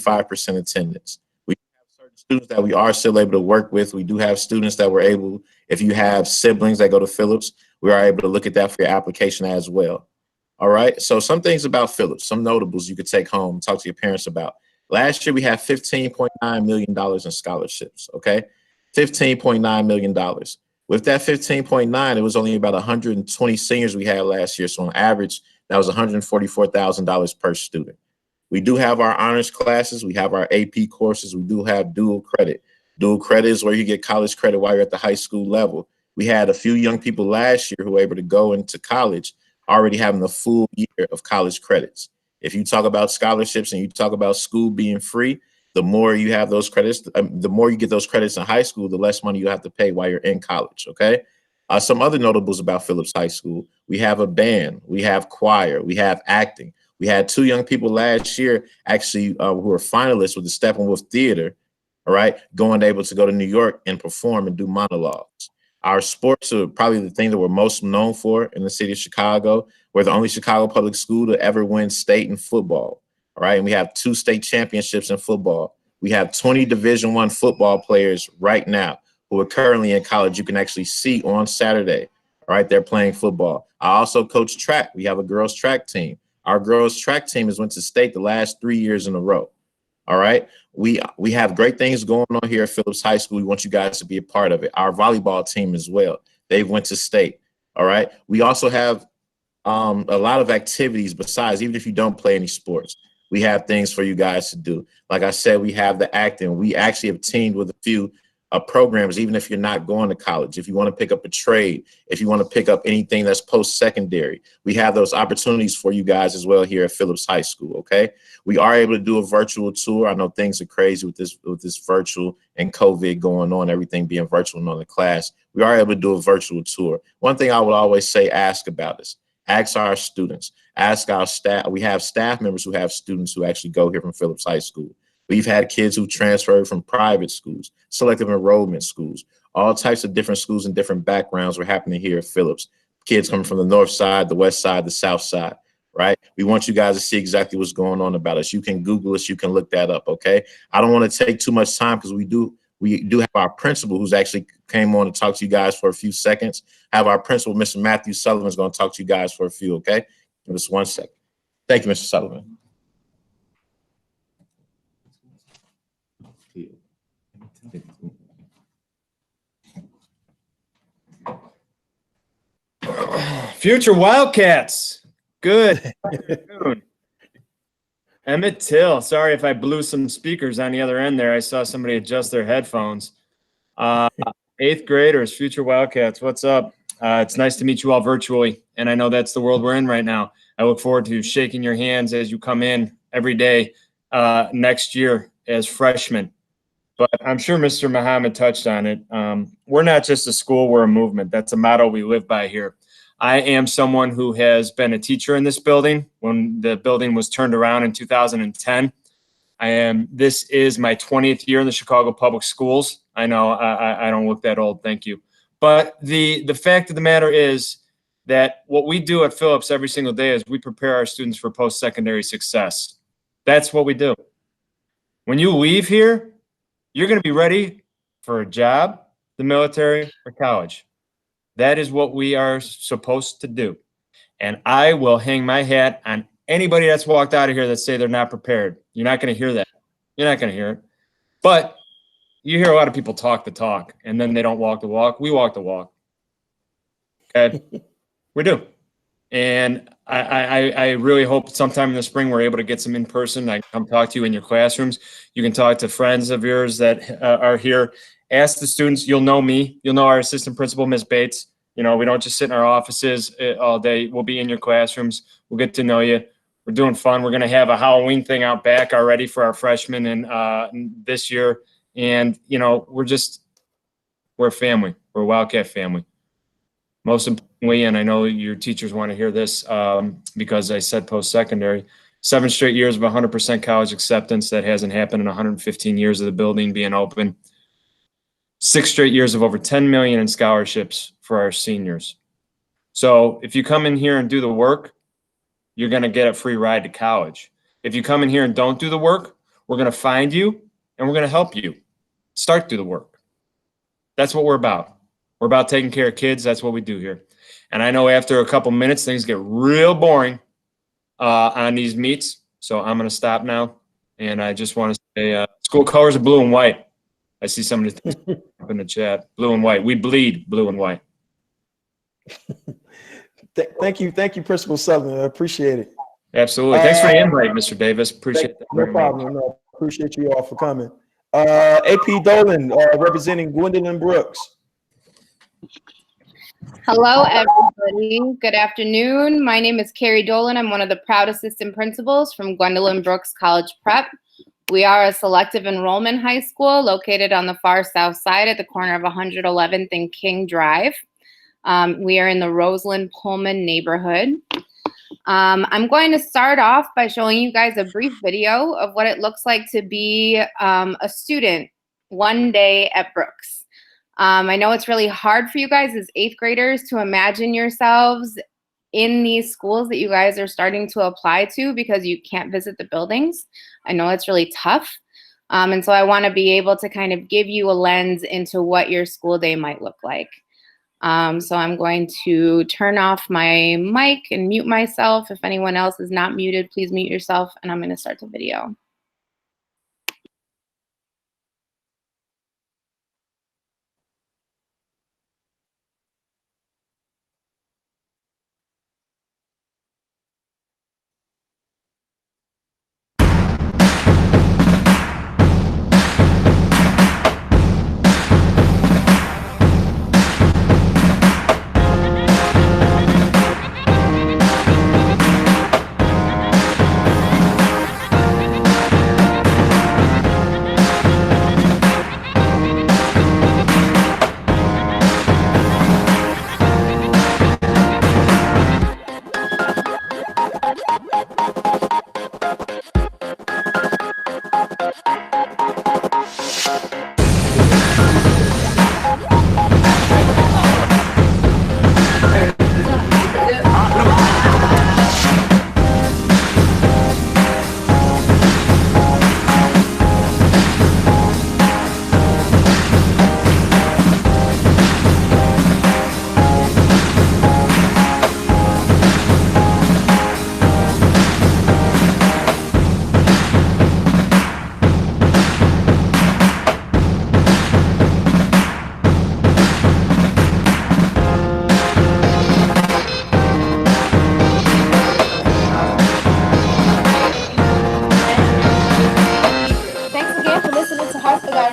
95% attendance. We have certain students that we are still able to work with. We do have students that we're able, if you have siblings that go to Phillips, we are able to look at that for your application as well. All right. So some things about Phillips, some notables you could take home, talk to your parents about. Last year, we had $15.9 million in scholarships. Okay. $15.9 million. With that 15.9, it was only about 120 seniors we had last year. So on average, that was $144,000 per student. We do have our honors classes. We have our AP courses. We do have dual credit. Dual credit is where you get college credit while you're at the high school level. We had a few young people last year who were able to go into college already having the full year of college credits. If you talk about scholarships and you talk about school being free, the more you have those credits, the more you get those credits in high school, the less money you have to pay while you're in college, okay? Some other notables about Phillips High School, we have a band, we have choir, we have acting. We had 2 young people last year actually who were finalists with the Steppenwolf Theater, all right, able to go to New York and perform and do monologues. Our sports are probably the thing that we're most known for in the city of Chicago. We're the only Chicago public school to ever win state in football. All right. And we have 2 state championships in football. We have 20 Division I football players right now who are currently in college. You can actually see on Saturday. All right. They're playing football. I also coach track. We have a girls track team. Our girls track team has went to state the last 3 years in a row. All right. We have great things going on here at Phillips High School. We want you guys to be a part of it. Our volleyball team as well. They went to state. All right. We also have a lot of activities besides, even if you don't play any sports, we have things for you guys to do. Like I said, we have the acting. We actually have teamed with a few programs, even if you're not going to college. If you want to pick up a trade, if you want to pick up anything that's post-secondary, we have those opportunities for you guys as well here at Phillips High School, okay? We are able to do a virtual tour. I know things are crazy with this virtual and COVID going on, everything being virtual and on the class. We are able to do a virtual tour. One thing I would always say, ask about us. Ask our students, ask our staff. We have staff members who have students who actually go here from Phillips High School. We've had kids who transferred from private schools, selective enrollment schools, all types of different schools and different backgrounds were happening here at Phillips. Kids coming from the north side, the west side, the south side, right? We want you guys to see exactly what's going on about us. You can Google us, you can look that up, okay? I don't want to take too much time because we do have our principal who's actually came on to talk to you guys for a few seconds. Have our principal, Mr. Matthew Sullivan, is going to talk to you guys for a few, okay? Give us 1 second. Thank you, Mr. Sullivan. Future Wildcats. Good afternoon. Emmett Till. Sorry if I blew some speakers on the other end there. I saw somebody adjust their headphones. 8th graders, future Wildcats. What's up? It's nice to meet you all virtually. And I know that's the world we're in right now. I look forward to shaking your hands as you come in every day next year as freshmen. But I'm sure Mr. Muhammad touched on it. We're not just a school, we're a movement. That's a motto we live by here. I am someone who has been a teacher in this building when the building was turned around in 2010. This is my 20th year in the Chicago Public Schools. I know I don't look that old, thank you. But the fact of the matter is that what we do at Phillips every single day is we prepare our students for post-secondary success. That's what we do. When you leave here, you're going to be ready for a job, the military, or college. That is what we are supposed to do. And I will hang my hat on anybody that's walked out of here that say they're not prepared. You're not going to hear that. You're not going to hear it. But you hear a lot of people talk the talk, and then they don't walk the walk. We walk the walk. Okay? We do. And I really hope sometime in the spring we're able to get some in person. I can come talk to you in your classrooms. You can talk to friends of yours that are here. Ask the students. You'll know me. You'll know our assistant principal, Ms. Bates. You know, we don't just sit in our offices all day. We'll be in your classrooms. We'll get to know you. We're doing fun. We're going to have a Halloween thing out back already for our freshmen and this year. And, you know, we're a family. We're a Wildcat family. Most importantly, and I know your teachers want to hear this because I said post-secondary, 7 straight years of 100% college acceptance. That hasn't happened in 115 years of the building being open. 6 straight years of over $10 million in scholarships for our seniors. So if you come in here and do the work, you're going to get a free ride to college. If you come in here and don't do the work, We're going to find you, and we're going to help you start through the work. That's what we're about. We're about taking care of kids. That's what we do here. And I know after a couple minutes, things get real boring on these meets. So I'm going to stop now. And I just want to say school colors are blue and white. I see somebody up in the chat. Blue and white. We bleed blue and white. Thank you, Principal Sutherland. I appreciate it. Absolutely. Thanks for the invite, Mr. Davis. Appreciate that. No problem. No, appreciate you all for coming. AP Dolan, representing Gwendolyn Brooks. Hello, everybody. Good afternoon. My name is Carrie Dolan. I'm one of the proud assistant principals from Gwendolyn Brooks College Prep. We are a selective enrollment high school located on the far south side at the corner of 111th and King Drive. We are in the Roseland Pullman neighborhood. I'm going to start off by showing you guys a brief video of what it looks like to be a student one day at Brooks. I know it's really hard for you guys as 8th graders to imagine yourselves in these schools that you guys are starting to apply to because you can't visit the buildings. I know it's really tough. And so I want to be able to kind of give you a lens into what your school day might look like. So I'm going to turn off my mic and mute myself. If anyone else is not muted, please mute yourself, and I'm going to start the video.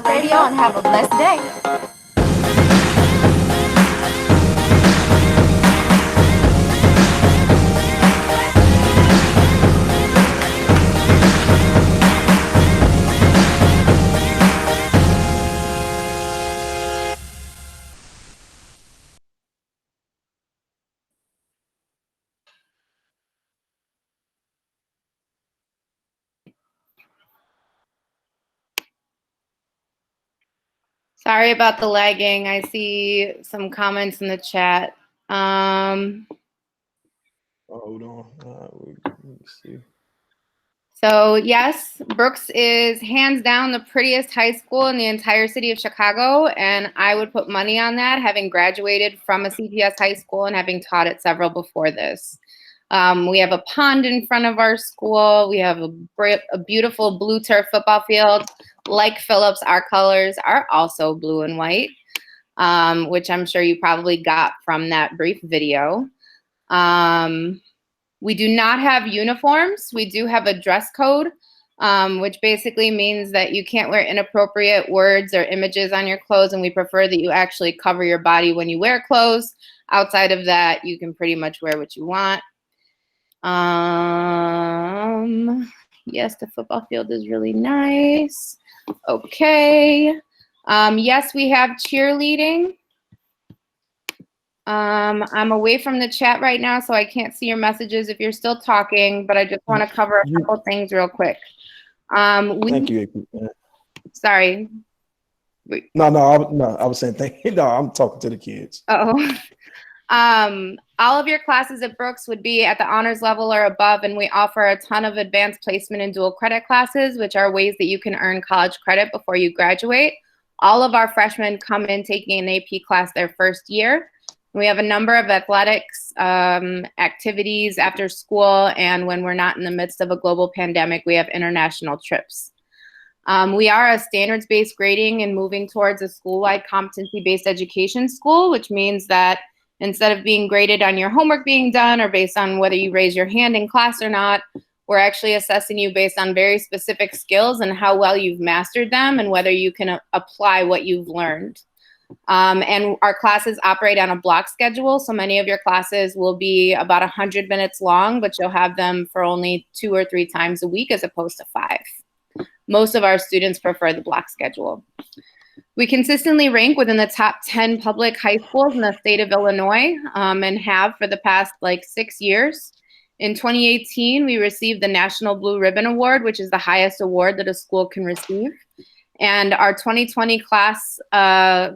Radio and have a blessed day. Sorry about the lagging. I see some comments in the chat. Hold on. Let me see. So yes, Brooks is hands down the prettiest high school in the entire city of Chicago, and I would put money on that, having graduated from a CPS high school and having taught at several before this. We have a pond in front of our school. We have a beautiful blue turf football field. Like Phillips, our colors are also blue and white, which I'm sure you probably got from that brief video. We do not have uniforms. We do have a dress code, which basically means that you can't wear inappropriate words or images on your clothes, and we prefer that you actually cover your body when you wear clothes. Outside of that, you can pretty much wear what you want. Yes, the football field is really nice. Okay. Yes, we have cheerleading. I'm away from the chat right now, so I can't see your messages if you're still talking, but I just want to cover a couple things real quick. Thank you. Sorry. No, I was saying thank you. No, I'm talking to the kids. Oh. All of your classes at Brooks would be at the honors level or above, and we offer a ton of advanced placement and dual credit classes, which are ways that you can earn college credit before you graduate. All of our freshmen come in taking an AP class their first year. We have a number of athletics activities after school, and when we're not in the midst of a global pandemic, we have international trips. We are a standards-based grading and moving towards a school-wide competency-based education school, which means that instead of being graded on your homework being done or based on whether you raise your hand in class or not, we're actually assessing you based on very specific skills and how well you've mastered them and whether you can apply what you've learned. And our classes operate on a block schedule, so many of your classes will be about 100 minutes long, but you'll have them for only 2 or 3 times a week as opposed to 5. Most of our students prefer the block schedule. We consistently rank within the top 10 public high schools in the state of Illinois, and have for the past 6 years. In 2018, we received the National Blue Ribbon Award, which is the highest award that a school can receive. And our 2020 class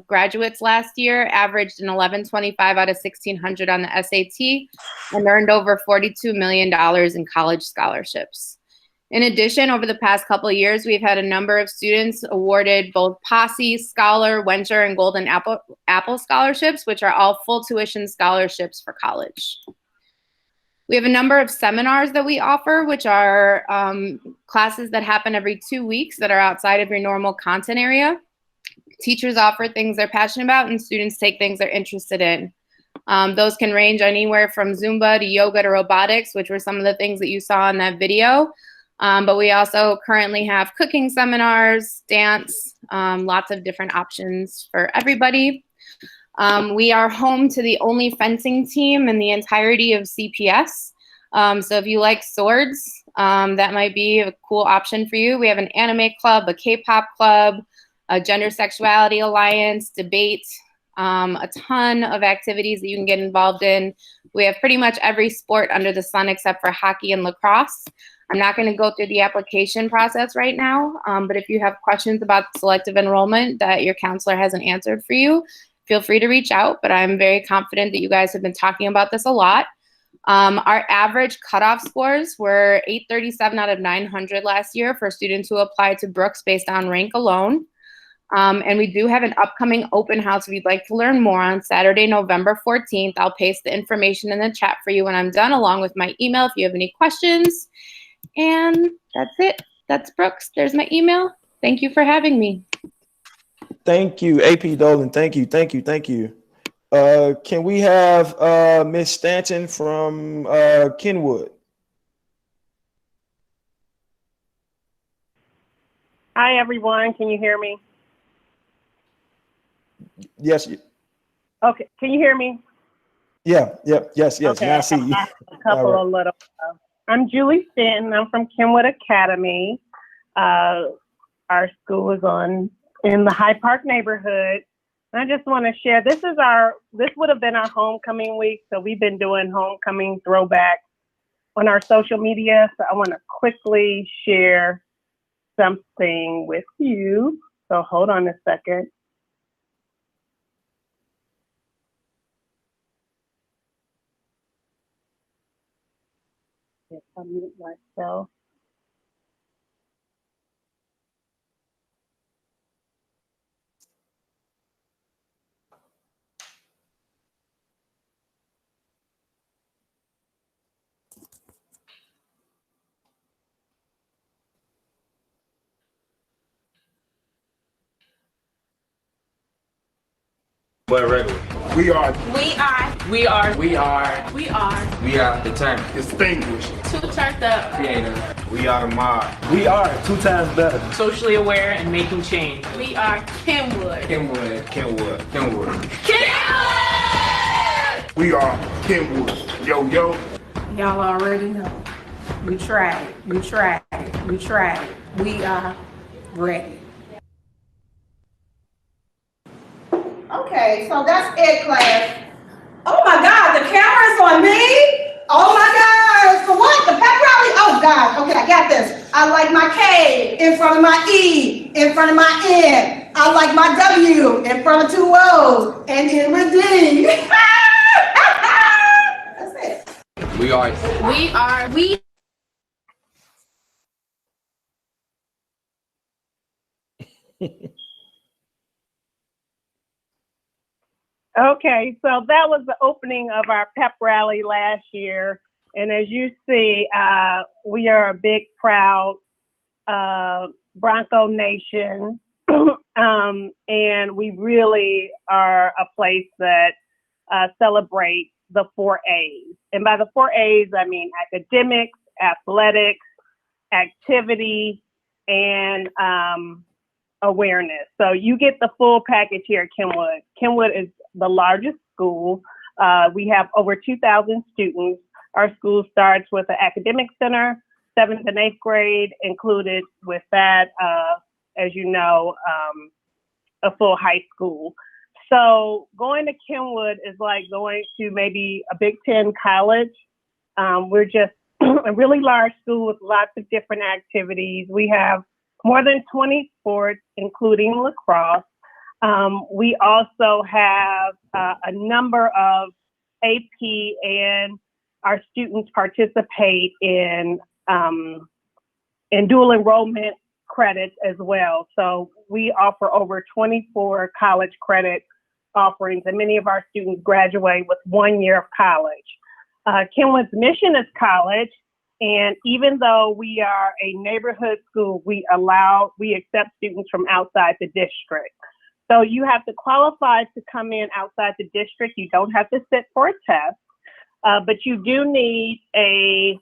graduates last year averaged an 1125 out of 1600 on the SAT and earned over $42 million in college scholarships. In addition, over the past couple of years, we've had a number of students awarded both Posse, Scholar, Wencher, and Golden Apple scholarships, which are all full tuition scholarships for college. We have a number of seminars that we offer, which are classes that happen every 2 weeks that are outside of your normal content area. Teachers offer things they're passionate about, and students take things they're interested in. Those can range anywhere from Zumba to yoga to robotics, which were some of the things that you saw in that video. But we also currently have cooking seminars, dance, lots of different options for everybody. We are home to the only fencing team in the entirety of CPS. So if you like swords, that might be a cool option for you. We have an anime club, a K-pop club, a gender sexuality alliance, debate, a ton of activities that you can get involved in. We have pretty much every sport under the sun except for hockey and lacrosse. I'm not going to go through the application process right now, but if you have questions about selective enrollment that your counselor hasn't answered for you, feel free to reach out, but I'm very confident that you guys have been talking about this a lot. Our average cutoff scores were 837 out of 900 last year for students who applied to Brooks based on rank alone. And we do have an upcoming open house if you'd like to learn more on Saturday, November 14th. I'll paste the information in the chat for you when I'm done, along with my email if you have any questions. And that's it. That's Brooks. There's my email. Thank you for having me. Thank you, AP Dolan. Thank you. Can we have Miss Stanton from Kenwood? Hi, everyone. Can you hear me? Yes. Okay. Can you hear me? Yeah. Yes. Okay. Now I see you. A couple of little. I'm Julie Stanton. I'm from Kenwood Academy. Our school is in the Hyde Park neighborhood. And I just want to share. This would have been our homecoming week, so we've been doing homecoming throwback on our social media. So I want to quickly share something with you. So hold on a second. Yes, I'll mute myself. But regular. We are The term. distinguished. Too turned up, Creative. We are the mob. We are 2 times better. socially aware, and making change. We are Kenwood. Kenwood. We are Kenwood. Yo, yo. Y'all already know. We tried. We are ready. Okay, so that's it, class. Oh my God, the camera's on me? Oh my God, for what? The pep rally? Oh God, okay, I got this. I like my K in front of my E, in front of my N. I like my W in front of 2 O's, and in with D. That's it. We are. We Okay, so that was the opening of our pep rally last year. And as you see, we are a big, proud Bronco Nation. And we really are a place that celebrates the 4 A's. And by the 4 A's, I mean academics, athletics, activity, and awareness. So you get the full package here at Kenwood. Kenwood is the largest school. We have over 2,000 students. Our school starts with an academic center, 7th and 8th grade, included with that, as you know, a full high school. So going to Kenwood is like going to maybe a Big Ten college. We're just a really large school with lots of different activities. We have more than 20 sports, including lacrosse. We also have a number of AP, and our students participate in dual enrollment credits as well. So we offer over 24 college credit offerings, and many of our students graduate with 1 year of college. Kenwood's mission is college, and even though we are a neighborhood school, we accept students from outside the district. So you have to qualify to come in outside the district. You don't have to sit for a test, but you do need a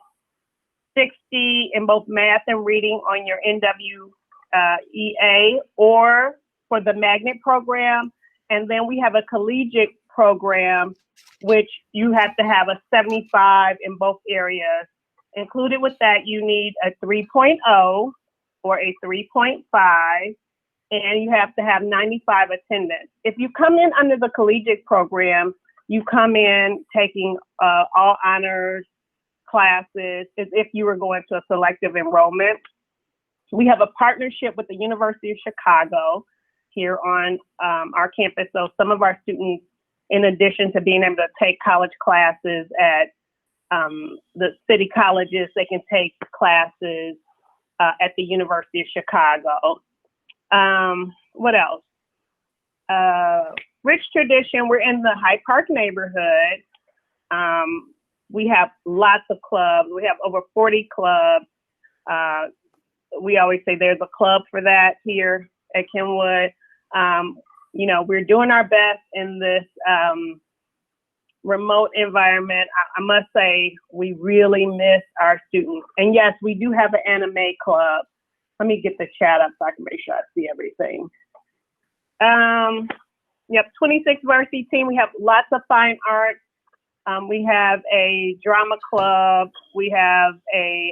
60 in both math and reading on your NWEA or for the magnet program. And then we have a collegiate program, which you have to have a 75 in both areas. Included with that, you need a 3.0 or a 3.5, and you have to have 95 attendance. If you come in under the collegiate program, you come in taking all honors classes as if you were going to a selective enrollment. We have a partnership with the University of Chicago here on our campus. So some of our students, in addition to being able to take college classes at the city colleges, they can take classes at the University of Chicago. What else? Rich tradition, we're in the Hyde Park neighborhood. We have lots of clubs. We have over 40 clubs. We always say there's a club for that here at Kenwood. You know, we're doing our best in this remote environment. I must say, we really miss our students. And yes, we do have an anime club. Let me get the chat up so I can make sure I see everything. Yep, 26 varsity team. We have lots of fine arts. We have a drama club. We have a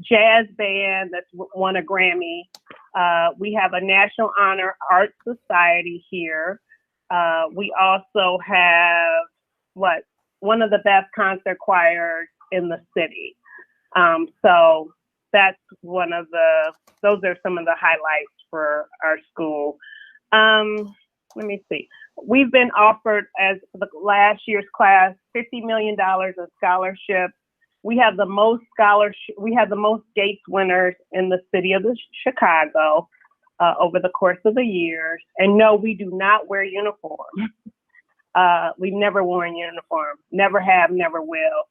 jazz band that's won a Grammy. We have a National Honor Art Society here. We also have one of the best concert choirs in the city. So that's those are some of the highlights for our school. Let me see. We've been offered, as for the last year's class, $50 million of scholarships. We have the most Gates winners in the city of Chicago over the course of the years. And no, we do not wear uniform. We've never worn uniform, never have, never will.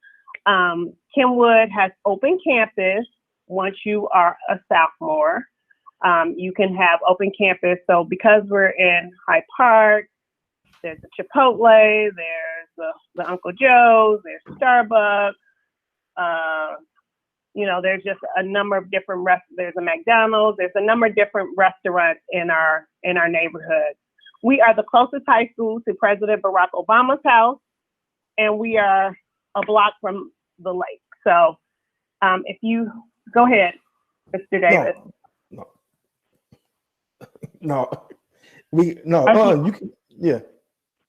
Kenwood has open campus once you are a sophomore. You can have open campus. So because we're in Hyde Park, there's a Chipotle, there's the Uncle Joe's, there's Starbucks. You know, there's just a number of different there's a McDonald's, there's a number of different restaurants in our neighborhood. We are the closest high school to President Barack Obama's house, and we are a block from the lake. So if you go ahead, Mr. Davis. You can, yeah.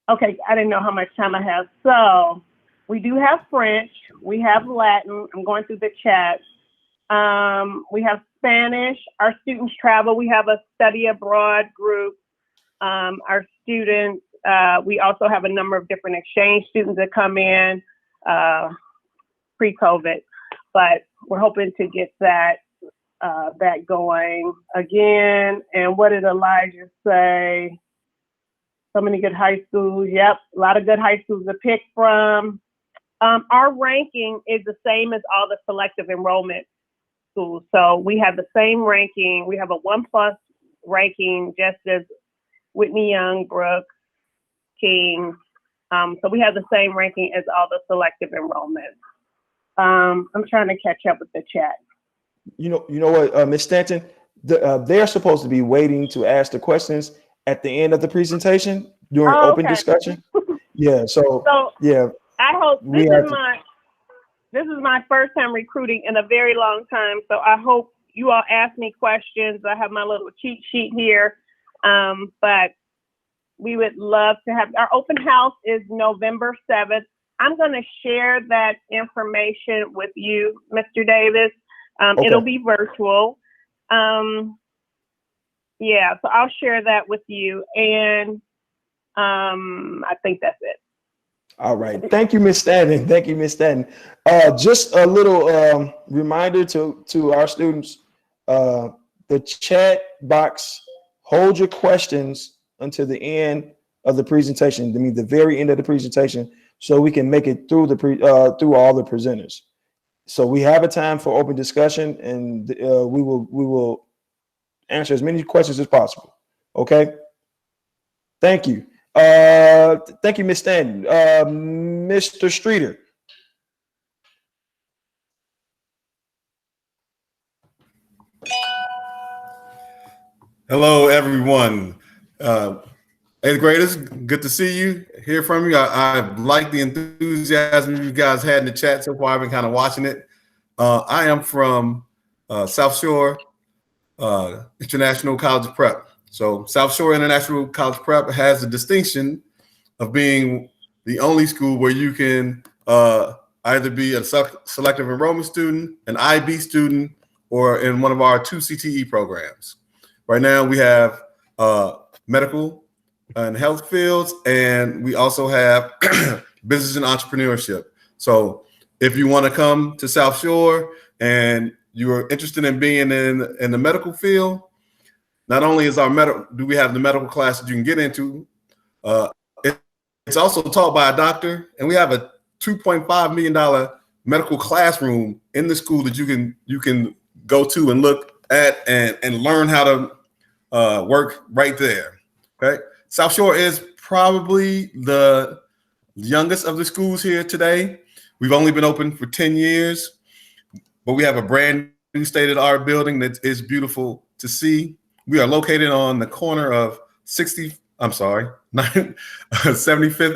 Okay, I didn't know how much time I have. So we do have French, we have Latin. I'm going through the chat. We have Spanish. Our students travel. We have a study abroad group. Our students We also have a number of different exchange students that come in pre-COVID, but we're hoping to get that going again. And what did Elijah say? So many good high schools. Yep, a lot of good high schools to pick from. Our ranking is the same as all the selective enrollment schools. So we have the same ranking. We have a 1+ ranking, just as Whitney Young, Brooks, King. So we have the same ranking as all the selective enrollments. I'm trying to catch up with the chat. You know what, Ms. Stanton, they're supposed to be waiting to ask the questions at the end of the presentation during open discussion. Yeah. So yeah. I hope this is my first time recruiting in a very long time. So I hope you all ask me questions. I have my little cheat sheet here. But we would love to have our open house is November 7th. I'm going to share that information with you, Mr. Davis. Okay. It'll be virtual. Yeah, so I'll share that with you. And I think that's it. All right. Thank you, Ms. Stanton. Thank you, Ms. Stanton. Just a little reminder to our students, the chat box, hold your questions until the end of the presentation. I mean, the very end of the presentation, so we can make it through through all the presenters. So we have a time for open discussion, and we will answer as many questions as possible. Okay. Thank you. Thank you, Ms. Stanton. Mr. Streeter. Hello, everyone. 8th graders, good to see you, hear from you. I like the enthusiasm you guys had in the chat so far. I've been kind of watching it. I am from South Shore International College Prep. So South Shore International College Prep has the distinction of being the only school where you can either be a selective enrollment student, an IB student, or in one of our 2 CTE programs. Right now we have medical and health fields, and we also have business and entrepreneurship. So if you want to come to South Shore and you're interested in being in the medical field, not only is do we have the medical class that you can get into, it's also taught by a doctor, and we have a $2.5 million medical classroom in the school that you can go to and look at and learn how to work right there. Okay, South Shore is probably the youngest of the schools here today. We've only been open for 10 years, but we have a brand new state-of-the-art building that is beautiful to see. We are located on the corner of 75th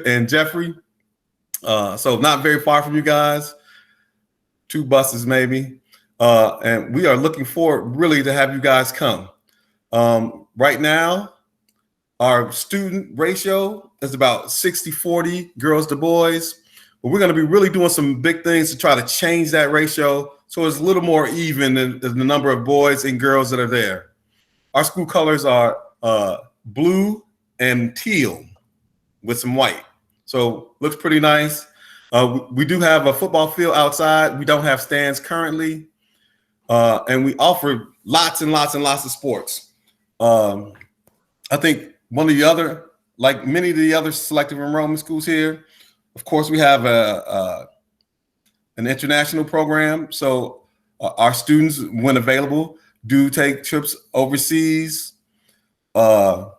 and Jeffrey. So not very far from you guys, 2 buses maybe. And we are looking forward really to have you guys come. Right now, our student ratio is about 60-40 girls to boys. But we're going to be really doing some big things to try to change that ratio so it's a little more even than the number of boys and girls that are there. Our school colors are blue and teal with some white. So looks pretty nice. We do have a football field outside. We don't have stands currently. And we offer lots and lots and lots of sports. I think one of the other, like many of the other selective enrollment schools here, of course, we have an international program. So our students, when available, do take trips overseas. And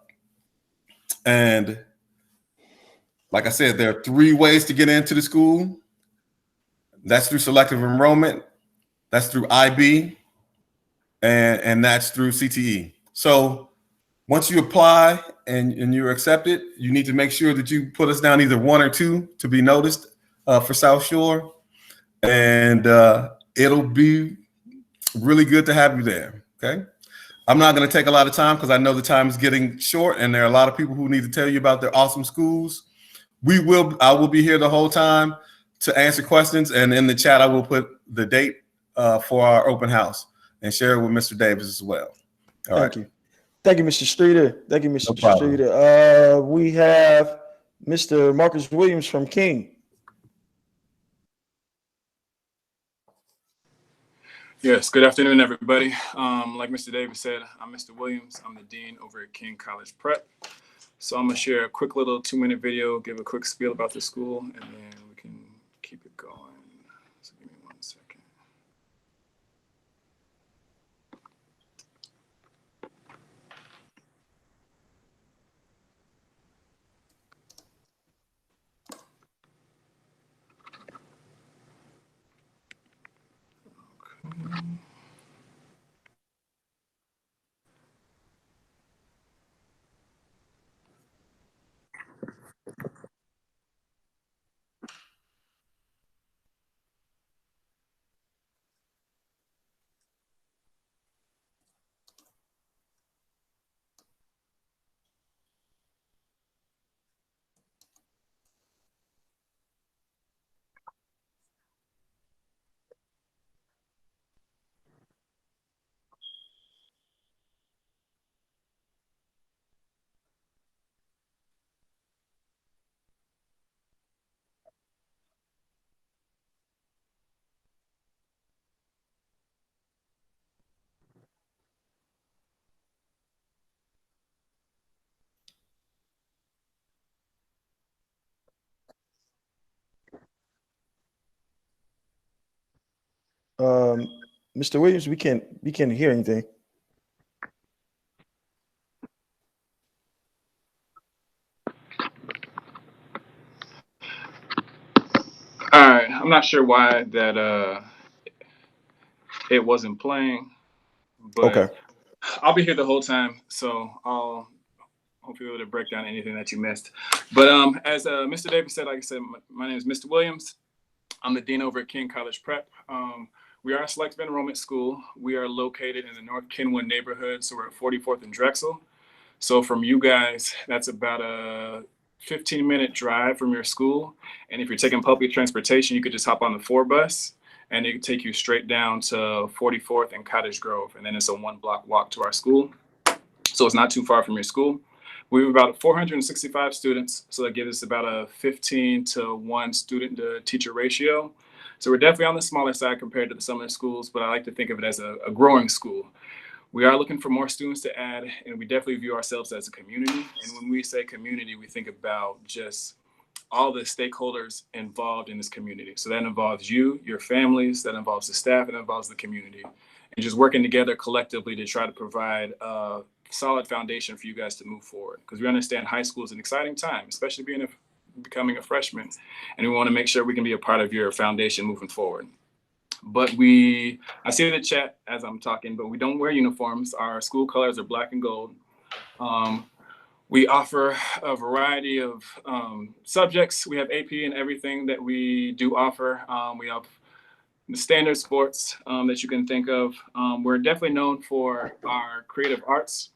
like I said, there are 3 ways to get into the school. That's through selective enrollment, that's through IB, and that's through CTE. So once you apply and you're accepted, you need to make sure that you put us down either 1 or 2 to be noticed for South Shore. And it'll be really good to have you there, okay? I'm not going to take a lot of time because I know the time is getting short and there are a lot of people who need to tell you about their awesome schools. I will be here the whole time to answer questions, and in the chat I will put the date for our open house and share it with Mr. Davis as well. Thank you. Thank you, Mr. Streeter. Thank you, Mr. Streeter. We have Mr. Marcus Williams from King. Yes, good afternoon, everybody. Like Mr. Davis said, I'm Mr. Williams. I'm the dean over at King College Prep. So I'm gonna share a quick little 2-minute video, give a quick spiel about the school, and then we can keep it going. So give me 1 second. Mr. Williams, we can't hear anything. All right, I'm not sure why that it wasn't playing, but Okay. I'll be here the whole time, so I'll hopefully be able to break down anything that you missed. But as Mr. Davis said, like I said, my name is Mr. Williams. I'm the dean over at King College Prep. We are a selective enrollment school. We are located in the North Kenwood neighborhood, so we're at 44th and Drexel. So from you guys, that's about a 15-minute drive from your school. And if you're taking public transportation, you could just hop on the 4 bus, and it could take you straight down to 44th and Cottage Grove. And then it's a 1-block walk to our school. So it's not too far from your school. We have about 465 students, so that gives us about a 15 to 1 student to teacher ratio. So we're definitely on the smaller side compared to the summer schools, but I like to think of it as a growing school. We are looking for more students to add, and we definitely view ourselves as a community. And when we say community, we think about just all the stakeholders involved in this community. So that involves you, your families, that involves the staff, and involves the community. And just working together collectively to try to provide a solid foundation for you guys to move forward. Because we understand high school is an exciting time, especially becoming a freshman. And we want to make sure we can be a part of your foundation moving forward. But I see the chat as I'm talking, but we don't wear uniforms. Our school colors are black and gold. We offer a variety of subjects. We have AP and everything that we do offer. We have the standard sports that you can think of. We're definitely known for our creative arts.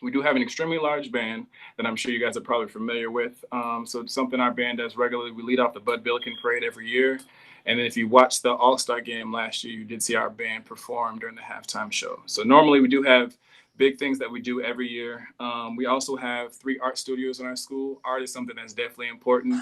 We do have an extremely large band that I'm sure you guys are probably familiar with. So it's something our band does regularly. We lead off the Bud Billiken Parade every year. And then if you watched the All-Star game last year, you did see our band perform during the halftime show. So normally we do have big things that we do every year. We also have 3 art studios in our school. Art is something that's definitely important.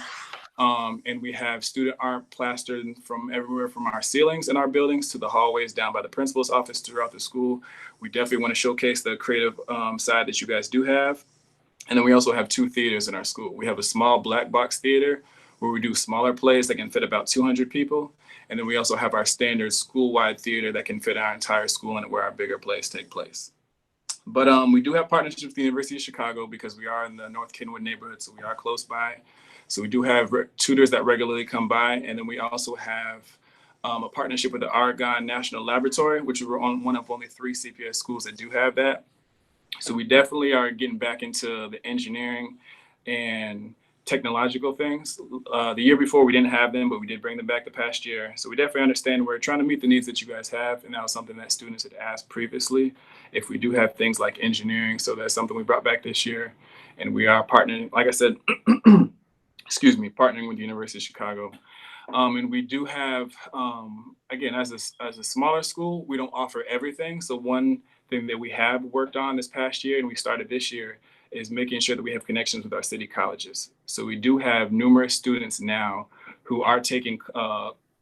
And we have student art plastered from everywhere from our ceilings in our buildings to the hallways down by the principal's office throughout the school. We definitely want to showcase the creative side that you guys do have. And then we also have 2 theaters in our school. We have a small black box theater where we do smaller plays that can fit about 200 people. And then we also have our standard school-wide theater that can fit our entire school in it, where our bigger plays take place. But we do have partnerships with the University of Chicago because we are in the North Kenwood neighborhood, so we are close by. So we do have tutors that regularly come by. And then we also have a partnership with the Argonne National Laboratory, which we're one of only 3 CPS schools that do have that. So we definitely are getting back into the engineering and technological things. The year before we didn't have them, but we did bring them back the past year. So we definitely understand we're trying to meet the needs that you guys have. And that was something that students had asked previously, if we do have things like engineering. So that's something we brought back this year. And we are partnering, like I said, partnering with the University of Chicago. And we do have, again, as a smaller school, we don't offer everything. So one thing that we have worked on this past year and we started this year is making sure that we have connections with our city colleges. So we do have numerous students now who are taking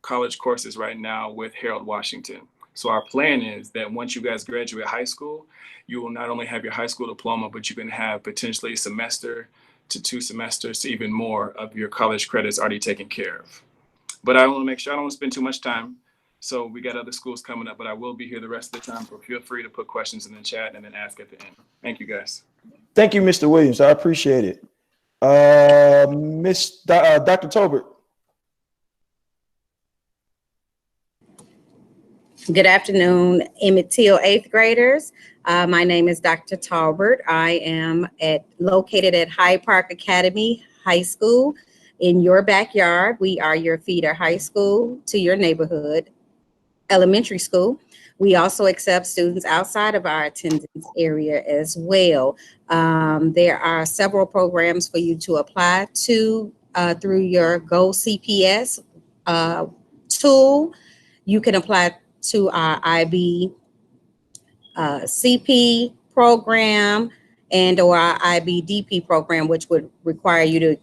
college courses right now with Harold Washington. So our plan is that once you guys graduate high school, you will not only have your high school diploma, but you can have potentially a semester to 2 semesters to even more of your college credits already taken care of. But I want to make sure I don't want to spend too much time. So we got other schools coming up, but I will be here the rest of the time. So feel free to put questions in the chat and then ask at the end. Thank you, guys. Thank you, Mr. Williams. I appreciate it. Dr. Tolbert. Good afternoon, Emmett Till 8th graders. My name is Dr. Talbert. I am located at Hyde Park Academy High School in your backyard. We are your feeder high school to your neighborhood elementary school. We also accept students outside of our attendance area as well. There are several programs for you to apply to through your Go CPS tool. You can apply to our IB CP program and or our IBDP program, which would require you to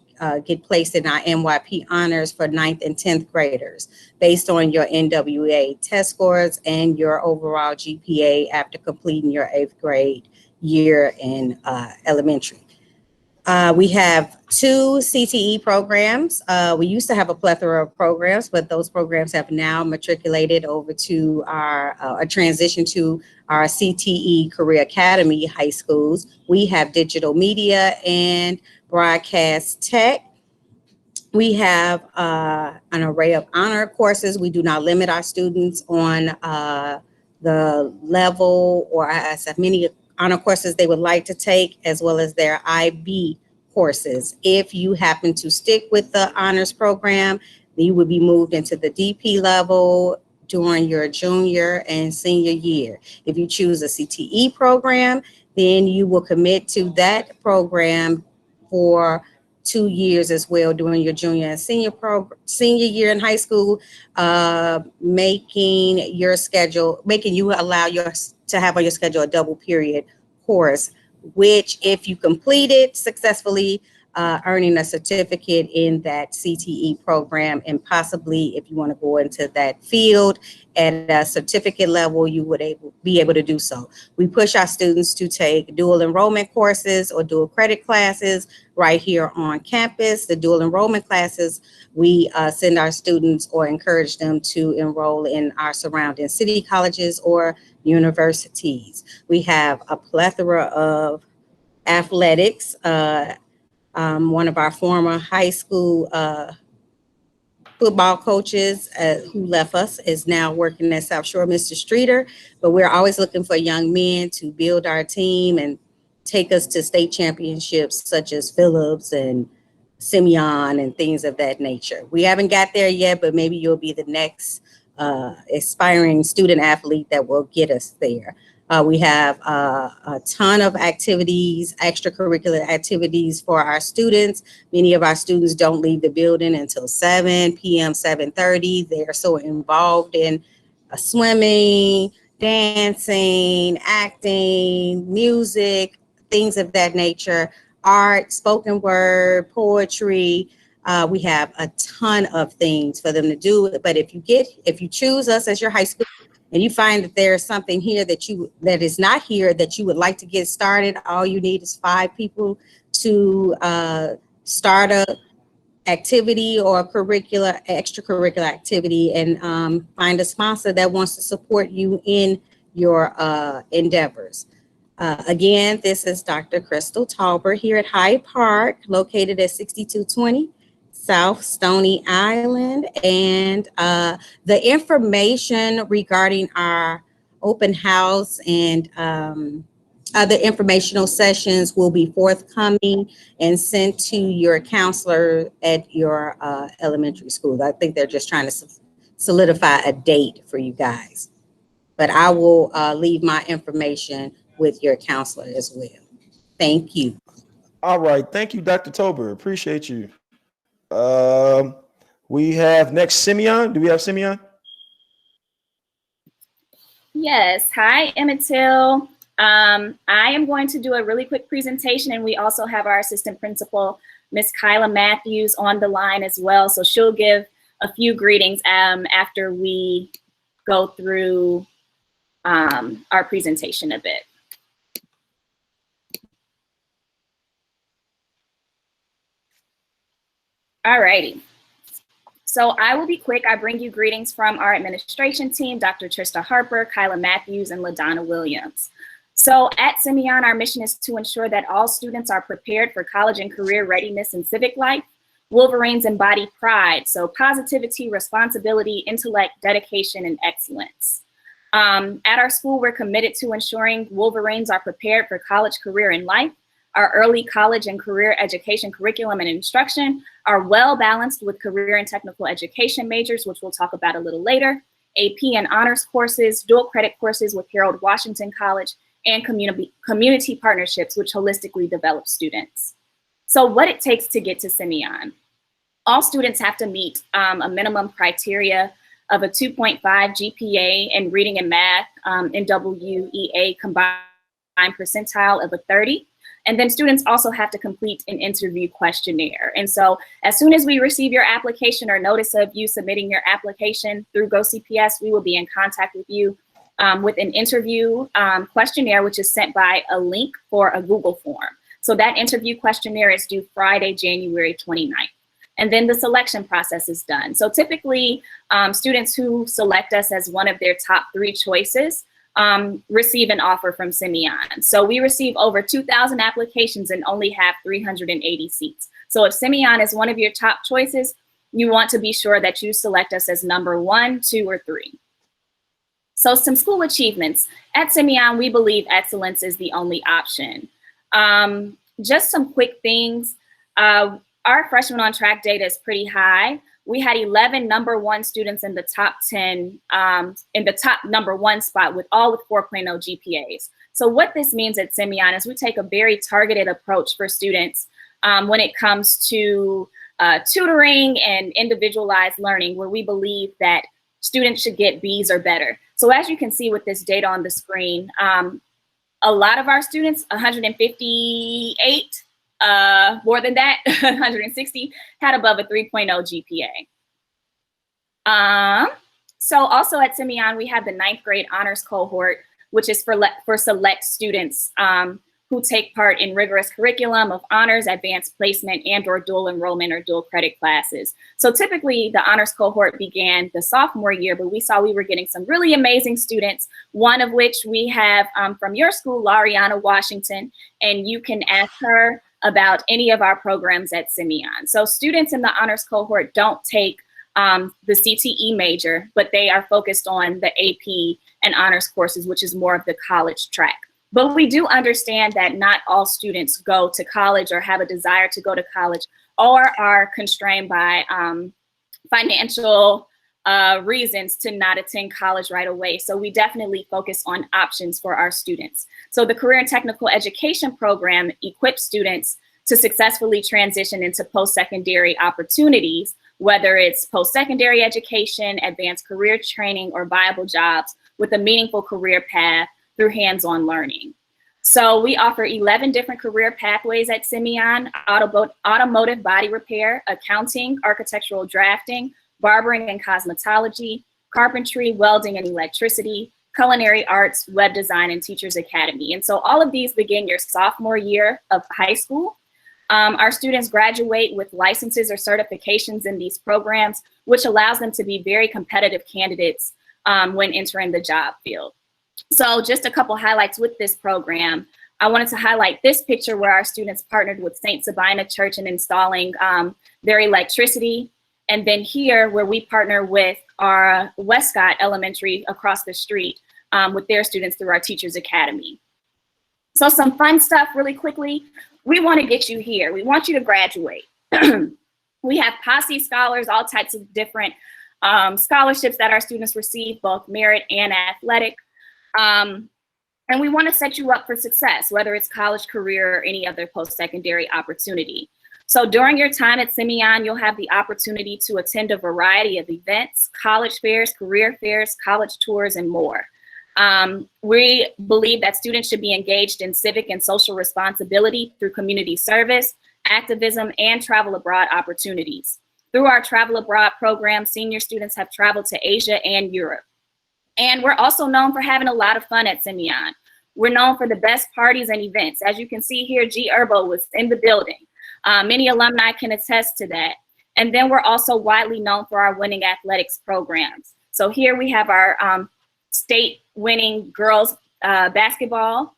get placed in our NYP honors for 9th and 10th graders based on your NWA test scores and your overall GPA after completing your 8th grade year in elementary. We have 2 CTE programs. We used to have a plethora of programs, but those programs have now matriculated over to a transition to our CTE Career Academy high schools. We have digital media and broadcast tech. We have an array of honor courses. We do not limit our students on the level or as many honor courses they would like to take, as well as their IB courses. If you happen to stick with the honors program, you would be moved into the DP level during your junior and senior year. If you choose a CTE program, then you will commit to that program for 2 years as well during your junior and senior year in high school, making you allow to have on your schedule a double period course, which if you complete it successfully, earning a certificate in that CTE program, and possibly if you want to go into that field at a certificate level, you would be able to do so. We push our students to take dual enrollment courses or dual credit classes right here on campus. The dual enrollment classes, we send our students or encourage them to enroll in our surrounding city colleges or universities. We have a plethora of athletics. One of our former high school football coaches who left us is now working at South Shore, Mr. Streeter, but we're always looking for young men to build our team and take us to state championships such as Phillips and Simeon and things of that nature. We haven't got there yet, but maybe you'll be the next aspiring student athlete that will get us there. We have a ton of activities, extracurricular activities for our students. Many of our students don't leave the building until 7 p.m., 7:30. They're so involved in swimming, dancing, acting, music, things of that nature, art, spoken word, poetry. We have a ton of things for them to do. But if you choose us as your high school and you find that there's something here that is not here that you would like to get started, all you need is 5 people to start a activity or extracurricular activity, and find a sponsor that wants to support you in your endeavors. Again, this is Dr. Crystal Talbert here at Hyde Park, located at 6220 South Stony Island, and the information regarding our open house and other informational sessions will be forthcoming and sent to your counselor at your elementary school. I think they're just trying to solidify a date for you guys, but I will leave my information with your counselor as well. Thank you. All right. Thank you, Dr. Tober. Appreciate you. We have next Simeon. Do we have Simeon? Yes. Hi, Emmett Till. I am going to do a really quick presentation, and we also have our assistant principal, Miss Kyla Matthews, on the line as well. So she'll give a few greetings after we go through our presentation a bit. All righty. So I will be quick. I bring you greetings from our administration team, Dr. Trista Harper, Kyla Matthews, and LaDonna Williams. So at Simeon, our mission is to ensure that all students are prepared for college and career readiness and civic life. Wolverines embody pride, so positivity, responsibility, intellect, dedication, and excellence. At our school, we're committed to ensuring Wolverines are prepared for college, career, and life. Our early college and career education curriculum and instruction are well balanced with career and technical education majors, which we'll talk about a little later, AP and honors courses, dual credit courses with Harold Washington College, and community partnerships, which holistically develop students. So what it takes to get to Simeon. All students have to meet a minimum criteria of a 2.5 GPA in reading and math, NWEA combined percentile of a 30. And then students also have to complete an interview questionnaire. And so as soon as we receive your application or notice of you submitting your application through GoCPS, we will be in contact with you with an interview questionnaire, which is sent by a link for a Google form. So that interview questionnaire is due Friday, January 29th. And then the selection process is done. So typically, students who select us as one of their top 3 choices receive an offer from Simeon. So we receive over 2,000 applications and only have 380 seats. So if Simeon is one of your top choices, you want to be sure that you select us as number 1, 2, or 3. So some school achievements. At Simeon, we believe excellence is the only option. Just some quick things. Our freshman on track data is pretty high. We had 11 number 1 students in the top 10, in the top number 1 spot with all with 4.0 GPAs. So what this means at Simeon is we take a very targeted approach for students when it comes to tutoring and individualized learning, where we believe that students should get B's or better. So as you can see with this data on the screen, a lot of our students, 158, more than that, 160, had above a 3.0 GPA. So also at Simeon, we have the 9th grade honors cohort, which is for select students who take part in rigorous curriculum of honors, advanced placement, and/or dual enrollment or dual credit classes. So typically the honors cohort began the sophomore year, but we saw we were getting some really amazing students, one of which we have from your school, Lariana Washington, and you can ask her about any of our programs at Simeon. So students in the honors cohort don't take the CTE major, but they are focused on the AP and honors courses, which is more of the college track. But we do understand that not all students go to college or have a desire to go to college or are constrained by financial reasons to not attend college right away. So we definitely focus on options for our students. So the Career and Technical Education program equips students to successfully transition into post-secondary opportunities, whether it's post-secondary education, advanced career training, or viable jobs with a meaningful career path through hands-on learning. So we offer 11 different career pathways at Simeon: automotive body repair, accounting, architectural drafting, barbering and cosmetology, carpentry, welding and electricity, culinary arts, web design, and teachers academy. And so all of these begin your sophomore year of high school. Our students graduate with licenses or certifications in these programs, which allows them to be very competitive candidates when entering the job field. So just a couple highlights with this program. I wanted to highlight this picture where our students partnered with St. Sabina Church in installing their electricity. And then here where we partner with our Westcott Elementary across the street with their students through our Teachers Academy. So some fun stuff really quickly. We want to get you here. We want you to graduate. We have Posse Scholars, all types of different scholarships that our students receive, both merit and athletic. And we want to set you up for success, whether it's college, career, or any other post-secondary opportunity. So during your time at Simeon, you'll have the opportunity to attend a variety of events, college fairs, career fairs, college tours, and more. We believe that students should be engaged in civic and social responsibility through community service, activism, and travel abroad opportunities. Through our travel abroad program, senior students have traveled to Asia and Europe. And we're also known for having a lot of fun at Simeon. We're known for the best parties and events. As you can see here, G Herbo was in the building. Many alumni can attest to that. And then we're also widely known for our winning athletics programs. So here we have our state winning girls basketball,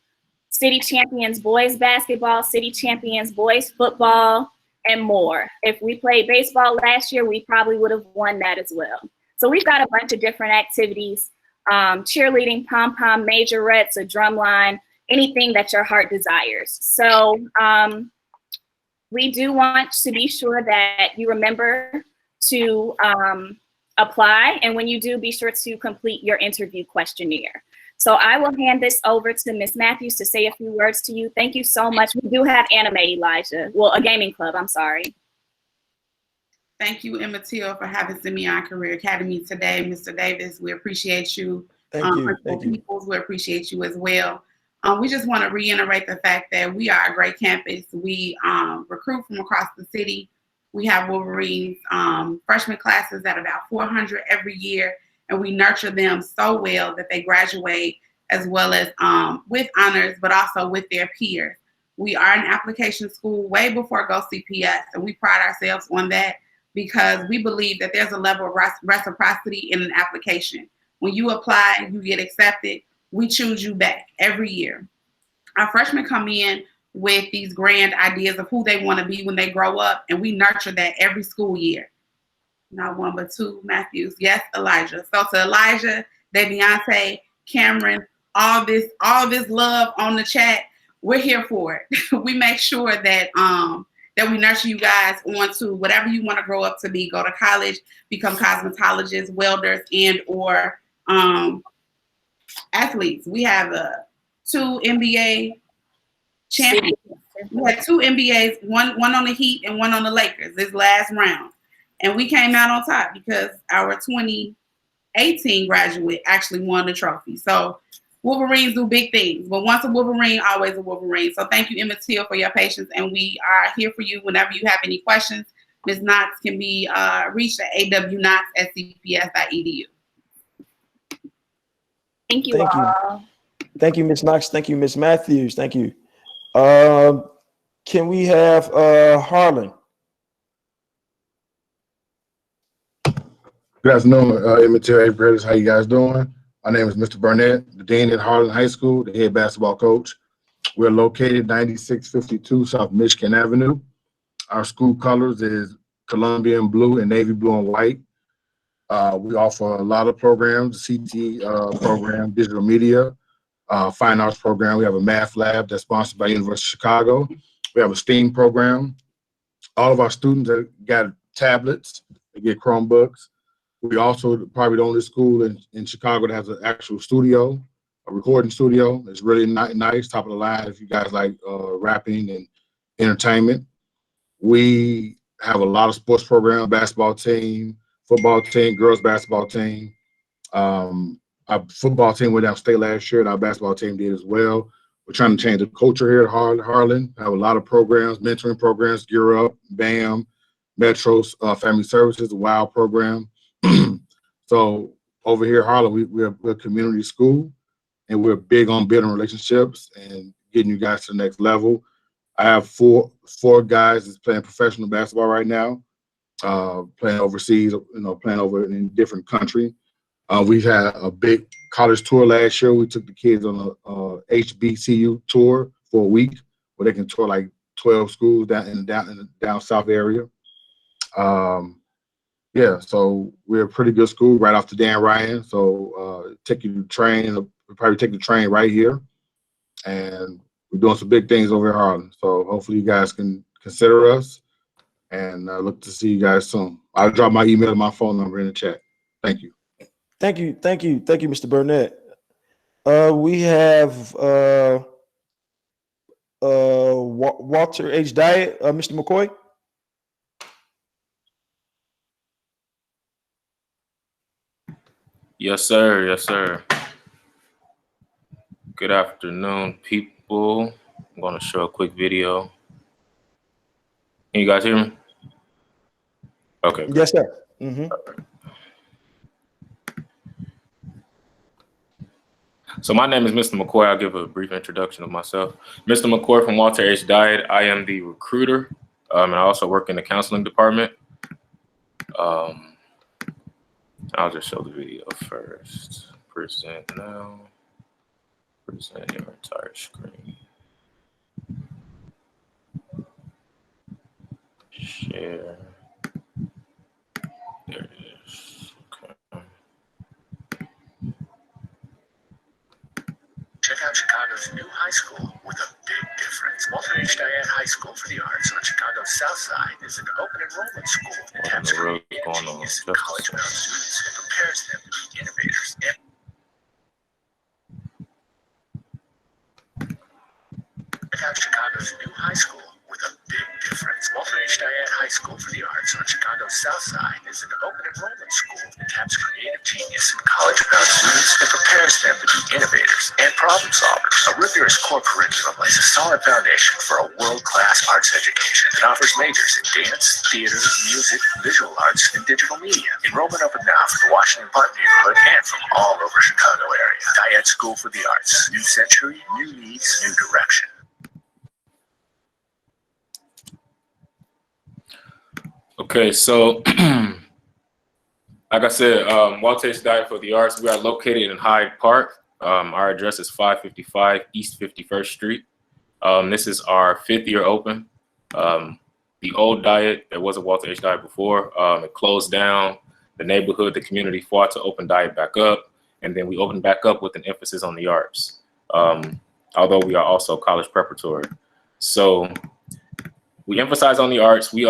city champions boys basketball, city champions boys football, and more. If we played baseball last year, we probably would have won that as well. So we've got a bunch of different activities, cheerleading, pom-pom, majorettes, a drum line, anything that your heart desires. So we do want to be sure that you remember to apply. And when you do, be sure to complete your interview questionnaire. So I will hand this over to Ms. Matthews to say a few words to you. Thank you so much. We do have Anime Elijah. Well, a gaming club, I'm sorry. Thank you, Emmett Till, for having Simeon Career Academy today. Mr. Davis, we appreciate you. Thank you. Thank you. Peoples, we appreciate you as well. We just want to reiterate the fact that we are a great campus. We recruit from across the city. We have Wolverines freshman classes at about 400 every year, and we nurture them so well that they graduate as well as with honors, but also with their peers. We are an application school way before Go CPS, and we pride ourselves on that because we believe that there's a level of reciprocity in an application. When you apply, you get accepted, we choose you back every year. Our freshmen come in with these grand ideas of who they want to be when they grow up, and we nurture that every school year. Not one, but two, Matthews. Yes, Elijah. So to Elijah, Deviante, Cameron, all this love on the chat, we're here for it. We make sure that that we nurture you guys on to whatever you want to grow up to be. Go to college, become cosmetologists, welders, and or athletes. We have 2 NBA champions. We had 2 NBAs, one on the Heat and one on the Lakers this last round. And we came out on top because our 2018 graduate actually won the trophy. So Wolverines do big things, but once a Wolverine, always a Wolverine. So thank you, Emmett Till, for your patience, and we are here for you whenever you have any questions. Ms. Knox can be reached at awknox@cps.edu. Thank you all. Thank you, Ms. Knox. Thank you, Ms. Matthews. Thank you. Can we have Harlan? Good afternoon, Emmett Till, 8th graders. How you guys doing? My name is Mr. Burnett, the dean at Harlan High School, the head basketball coach. We're located 9652 South Michigan Avenue. Our school colors is Colombian blue and navy blue and white. We offer a lot of programs, the CT program, digital media, fine arts program. We have a math lab that's sponsored by University of Chicago. We have a STEAM program. All of our students got tablets, they get Chromebooks. We also probably the only school in Chicago that has an actual studio, a recording studio. It's really nice, top of the line if you guys like rapping and entertainment. We have a lot of sports programs, basketball team, football team, girls basketball team. Our football team went down state last year, and our basketball team did as well. We're trying to change the culture here at Harlan. Have a lot of programs, mentoring programs, Gear Up, BAM, Metros, Family Services, the WOW program. So over here at Harlan, we're a community school, and we're big on building relationships and getting you guys to the next level. I have four guys that's playing professional basketball right now, playing overseas, playing over in a different country. We've had a big college tour last year. We took the kids on a HBCU tour for a week where they can tour like 12 schools down in the down south area. Yeah, so we're a pretty good school right off the Dan Ryan. So take you to train, we'll probably take the train right here. And we're doing some big things over in Harlan. So hopefully you guys can consider us, and I look to see you guys soon. I'll drop my email and my phone number in the chat. Thank you. Thank you, Mr. Burnett. We have Walter H. Diet, Mr. McCoy. Yes, sir. Yes, sir. Good afternoon, people. I'm going to show a quick video. Can you guys hear me? Okay. Great. Yes, sir. Mm-hmm. So my name is Mr. McCoy. I'll give a brief introduction of myself. Mr. McCoy from Walter H. Diet. I am the recruiter, and I also work in the counseling department. I'll just show the video first. Present now. Present your entire screen. Share. There it is. Okay. Check out Chicago's new high school with a big difference. Walter H. Diane High School for the Arts on Chicago's South Side is an open enrollment school that taps creative genius and college-bound students and prepares them to be innovators. Check out Chicago's new high school with a big difference. Walter H. Diane High School for the Arts on Chicago's South Side is an open enrollment school that taps creative genius and college-bound students and prepares them to be innovators and problem solvers. A rigorous core curriculum lays a solid foundation for a world-class arts education that offers majors in dance, theater, music, visual arts, and digital media. Enrollment open now for the Washington Park neighborhood and from all over Chicago area. Diane School for the Arts. New century, new needs, new direction. Okay, so like I said, Walter H. Diet for the Arts. We are located in Hyde Park. Our address is 555 East 51st Street. This is our 5th year open. The old Diet, there was a Walter H. Diet before. It closed down. The neighborhood, the community fought to open Diet back up, and then we opened back up with an emphasis on the arts. Although we are also college preparatory, so we emphasize on the arts. We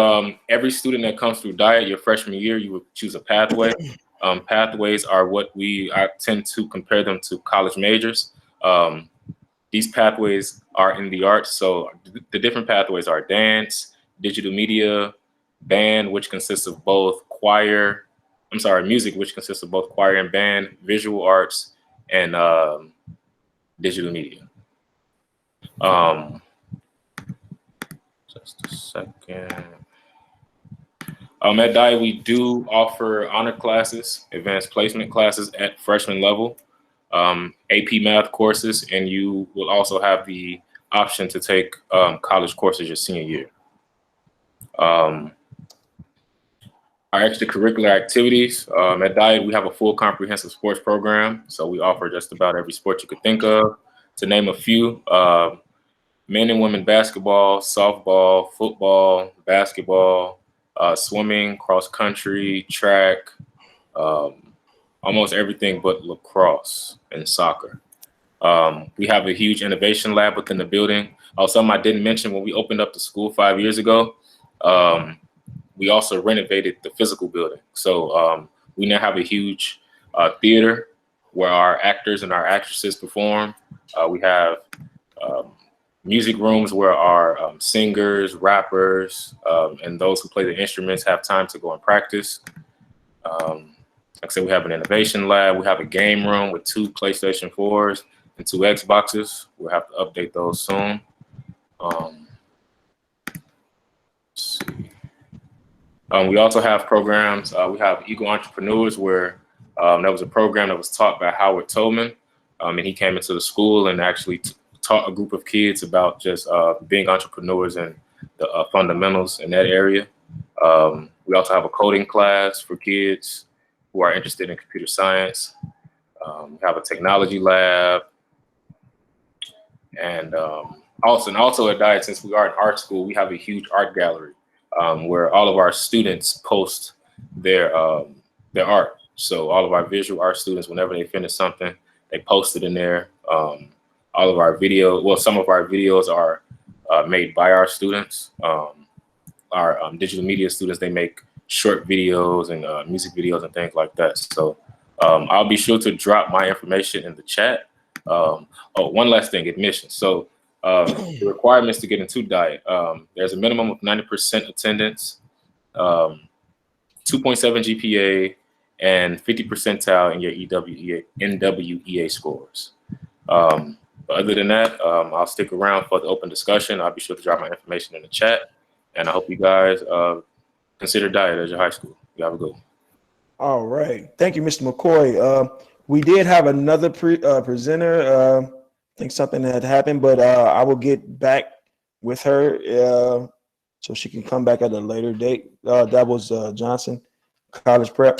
every student that comes through Diet, your freshman year, you would choose a pathway. Pathways are what I tend to compare them to college majors. These pathways are in the arts. So the different pathways are dance, digital media, band, which consists of both music, which consists of both choir and band, visual arts, and digital media. Just a second. At Diet, we do offer honor classes, advanced placement classes at freshman level, AP math courses, and you will also have the option to take college courses your senior year. Our extracurricular activities, at Diet, we have a full comprehensive sports program. So we offer just about every sport you could think of. To name a few, men and women basketball, softball, football, basketball, swimming, cross country, track, almost everything but lacrosse and soccer. We have a huge innovation lab within the building. Something I didn't mention, when we opened up the school 5 years ago, we also renovated the physical building. So we now have a huge theater where our actors and our actresses perform. We have music rooms where our singers, rappers, and those who play the instruments have time to go and practice. Like I said, we have an innovation lab. We have a game room with 2 PlayStation 4s and 2 Xboxes. We'll have to update those soon. Let's see. We also have programs. We have Eagle Entrepreneurs, where that was a program that was taught by Howard Tolman. And he came into the school and actually taught a group of kids about just being entrepreneurs and the fundamentals in that area. We also have a coding class for kids who are interested in computer science. We have a technology lab. And also at Diet, since we are an art school, we have a huge art gallery where all of our students post their art. So all of our visual art students, whenever they finish something, they post it in there. All of our some of our videos are made by our students. Our digital media students, they make short videos and music videos and things like that. So I'll be sure to drop my information in the chat. One last thing, admissions. So the requirements to get into Diet, there's a minimum of 90% attendance, 2.7 GPA, and 50 percentile in your NWEA scores. But other than that, I'll stick around for the open discussion. I'll be sure to drop my information in the chat. And I hope you guys consider diet as your high school. You have a good one. All right. Thank you, Mr. McCoy. We did have another presenter. I think something had happened, but I will get back with her so she can come back at a later date. That was Johnson College Prep.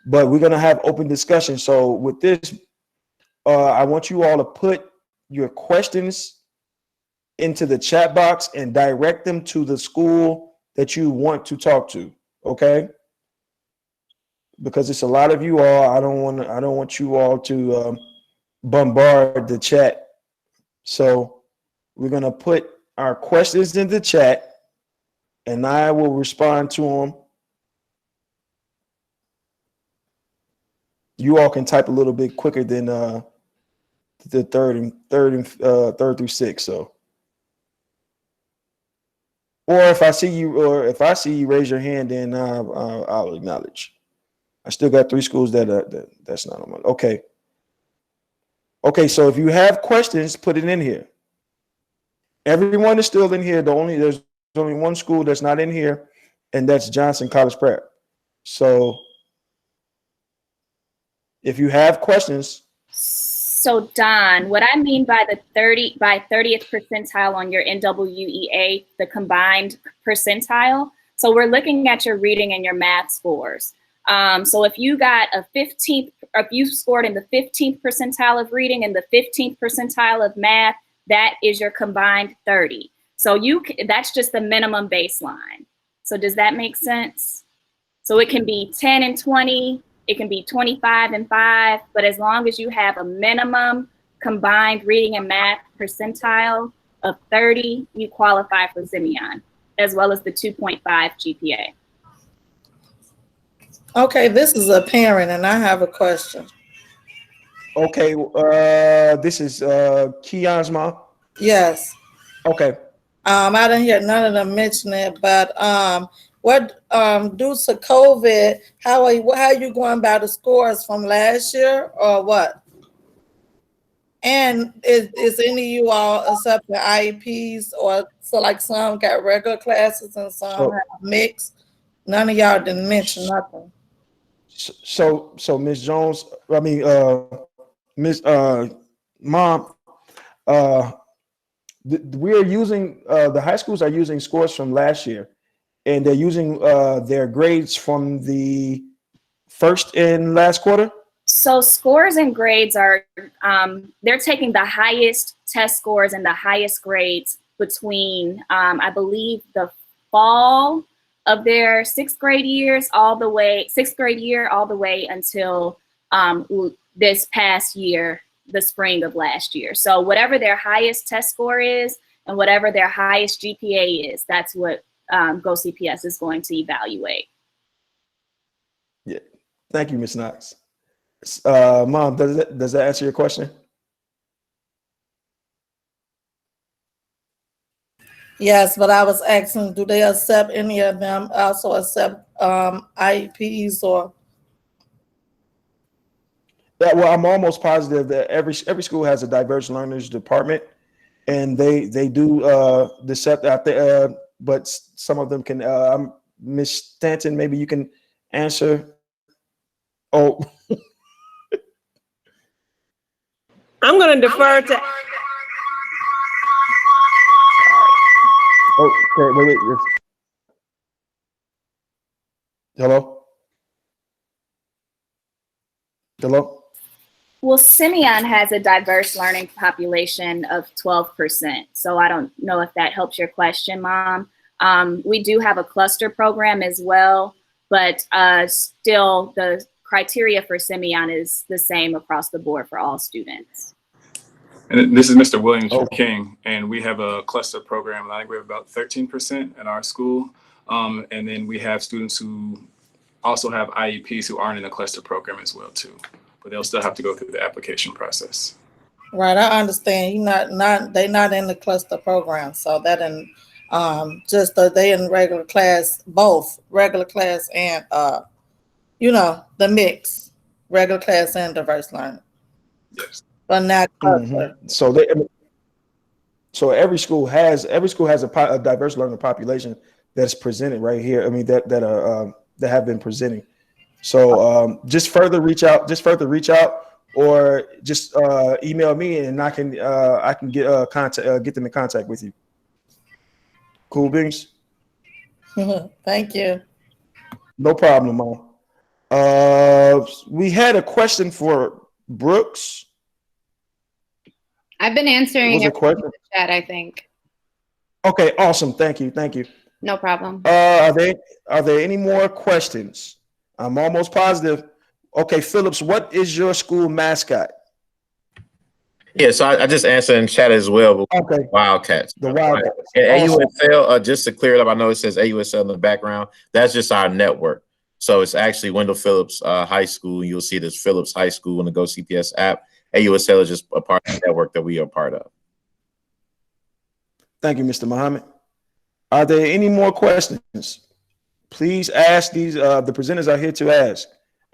But we're going to have open discussion. So with this, I want you all to put your questions into the chat box and direct them to the school that you want to talk to. Okay? Because it's a lot of you all. I don't want you all to bombard the chat. So we're gonna put our questions in the chat, and I will respond to them. You all can type a little bit quicker than the third through sixth. So, or if I see you raise your hand, then I'll acknowledge. I still got 3 schools that's not on my. Okay. Okay, so if you have questions, put it in here. Everyone is still in here. There's only one school that's not in here, and that's Johnson College Prep. So if you have questions. So Don, what I mean by the 30th percentile on your NWEA, the combined percentile. So we're looking at your reading and your math scores. So if you got if you scored in the 15th percentile of reading and the 15th percentile of math, that is your combined 30. So that's just the minimum baseline. So does that make sense? So it can be 10 and 20, it can be 25 and 5, but as long as you have a minimum combined reading and math percentile of 30, you qualify for Simeon, as well as the 2.5 GPA. Okay, this is a parent, and I have a question. Okay, this is Keon's mom? Yes. Okay. I didn't hear none of them mention it, but what due to COVID, how are you going by the scores from last year or what? And is any of you all accepting IEPs, or so like some got regular classes and some have mixed? None of y'all didn't mention nothing. So Ms. Jones, I mean, Ms. Mom, we're using the high schools are using scores from last year, and they're using their grades from the first and last quarter. So scores and grades are, they're taking the highest test scores and the highest grades between, I believe, the fall of their sixth grade year all the way until this past year, the spring of last year. So whatever their highest test score is and whatever their highest GPA is, that's what GoCPS is going to evaluate. Yeah, thank you, Ms. Knox. Mom, does that answer your question? Yes, but I was asking, do they accept any of them also accept IEPs or? Yeah, well, I'm almost positive that every school has a diverse learners department, and they do accept out there, but some of them can. Ms. Stanton, maybe you can answer. Oh. I'm going to defer to. Okay, wait. Hello? Well, Simeon has a diverse learning population of 12%. So I don't know if that helps your question, Mom. We do have a cluster program as well, but still the criteria for Simeon is the same across the board for all students. And this is Mr. Williams from King, and we have a cluster program. I think we have about 13% in our school. And then we have students who also have IEPs who aren't in the cluster program as well too, but they'll still have to go through the application process. Right, I understand. They're not in the cluster program, so that in they in regular class, both regular class and the mix, regular class and diverse learning. Yes. But not cluster. So So every school has a diverse learning population that's presented right here. I mean that have been presenting. So just further reach out, or just email me, and I can get them in contact with you. Cool beans. Thank you. No problem, Mom. We had a question for Brooks. I've been answering Was it everything in question? the chat, I think. Okay, awesome. Thank you. No problem. Are there any more questions? I'm almost positive. Okay, Phillips, what is your school mascot? Yeah, so I just answered in chat as well. Okay. Wildcats. The Wildcats. And Awesome. AUSL, just to clear it up, I know it says AUSL in the background. That's just our network. So it's actually Wendell Phillips High School. You'll see this Phillips High School in the Go CPS app. AUSL is just a part of the network that we are part of. Thank you, Mr. Muhammad. Are there any more questions? Please ask these. The presenters are here to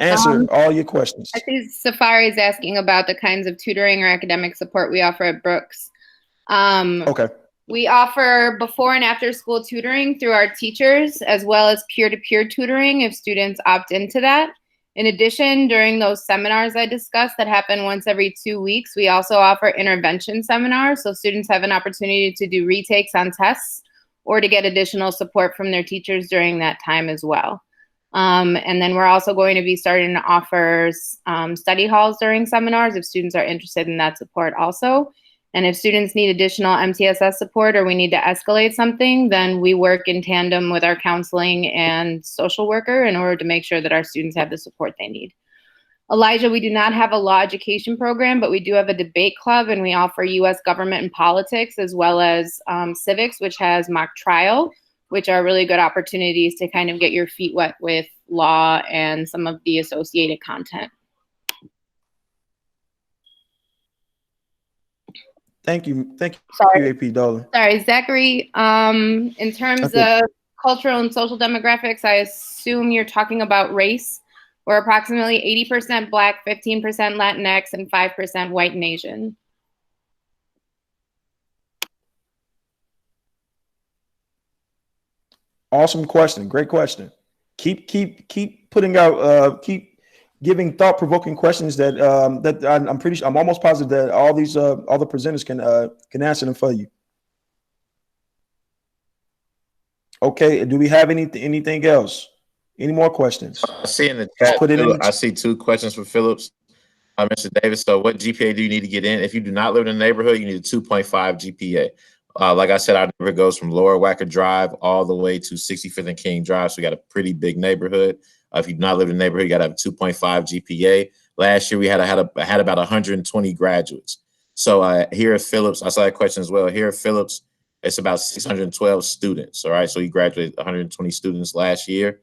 answer all your questions. I see Safari is asking about the kinds of tutoring or academic support we offer at Brooks. Okay. We offer before and after school tutoring through our teachers, as well as peer-to-peer tutoring if students opt into that. In addition, during those seminars I discussed that happen once every 2 weeks, we also offer intervention seminars, so students have an opportunity to do retakes on tests or to get additional support from their teachers during that time as well. And then we're also going to be starting to offer study halls during seminars if students are interested in that support also. And if students need additional MTSS support or we need to escalate something, then we work in tandem with our counseling and social worker in order to make sure that our students have the support they need. Elijah, we do not have a law education program, but we do have a debate club, and we offer U.S. government and politics, as well as civics, which has mock trial, which are really good opportunities to kind of get your feet wet with law and some of the associated content. Thank you. Sorry. AP Dolan. Sorry, Zachary, in terms of cultural and social demographics, I assume you're talking about race. We're approximately 80% Black, 15% Latinx, and 5% white and Asian. Awesome question. Great question. Keep putting out. Keep giving thought-provoking questions that I'm almost positive that all the presenters can answer them for you. Okay. Do we have anything else? Any more questions? I see in the chat, I see 2 questions for Phillips. Mr. Davis, so what GPA do you need to get in? If you do not live in the neighborhood, you need a 2.5 GPA. Like I said, our neighborhood goes from Lower Wacker Drive all the way to 65th and King Drive, so we got a pretty big neighborhood. If you do not live in the neighborhood, you got to have a 2.5 GPA. Last year, we had about 120 graduates. So here at Phillips, I saw that question as well. Here at Phillips, it's about 612 students. All right, so we graduated 120 students last year.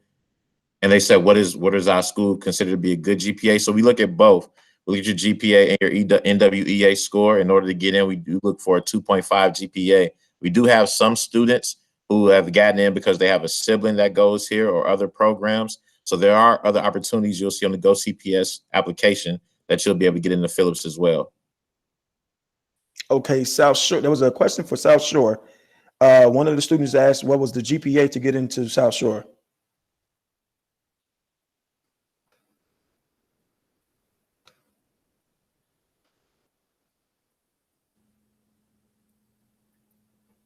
And they said, what is our school considered to be a good GPA? So we look at both. We look at your GPA and your NWEA score. In order to get in, we do look for a 2.5 GPA. We do have some students who have gotten in because they have a sibling that goes here or other programs. So there are other opportunities you'll see on the Go CPS application that you'll be able to get into Phillips as well. Okay, South Shore. There was a question for South Shore. One of the students asked, what was the GPA to get into South Shore?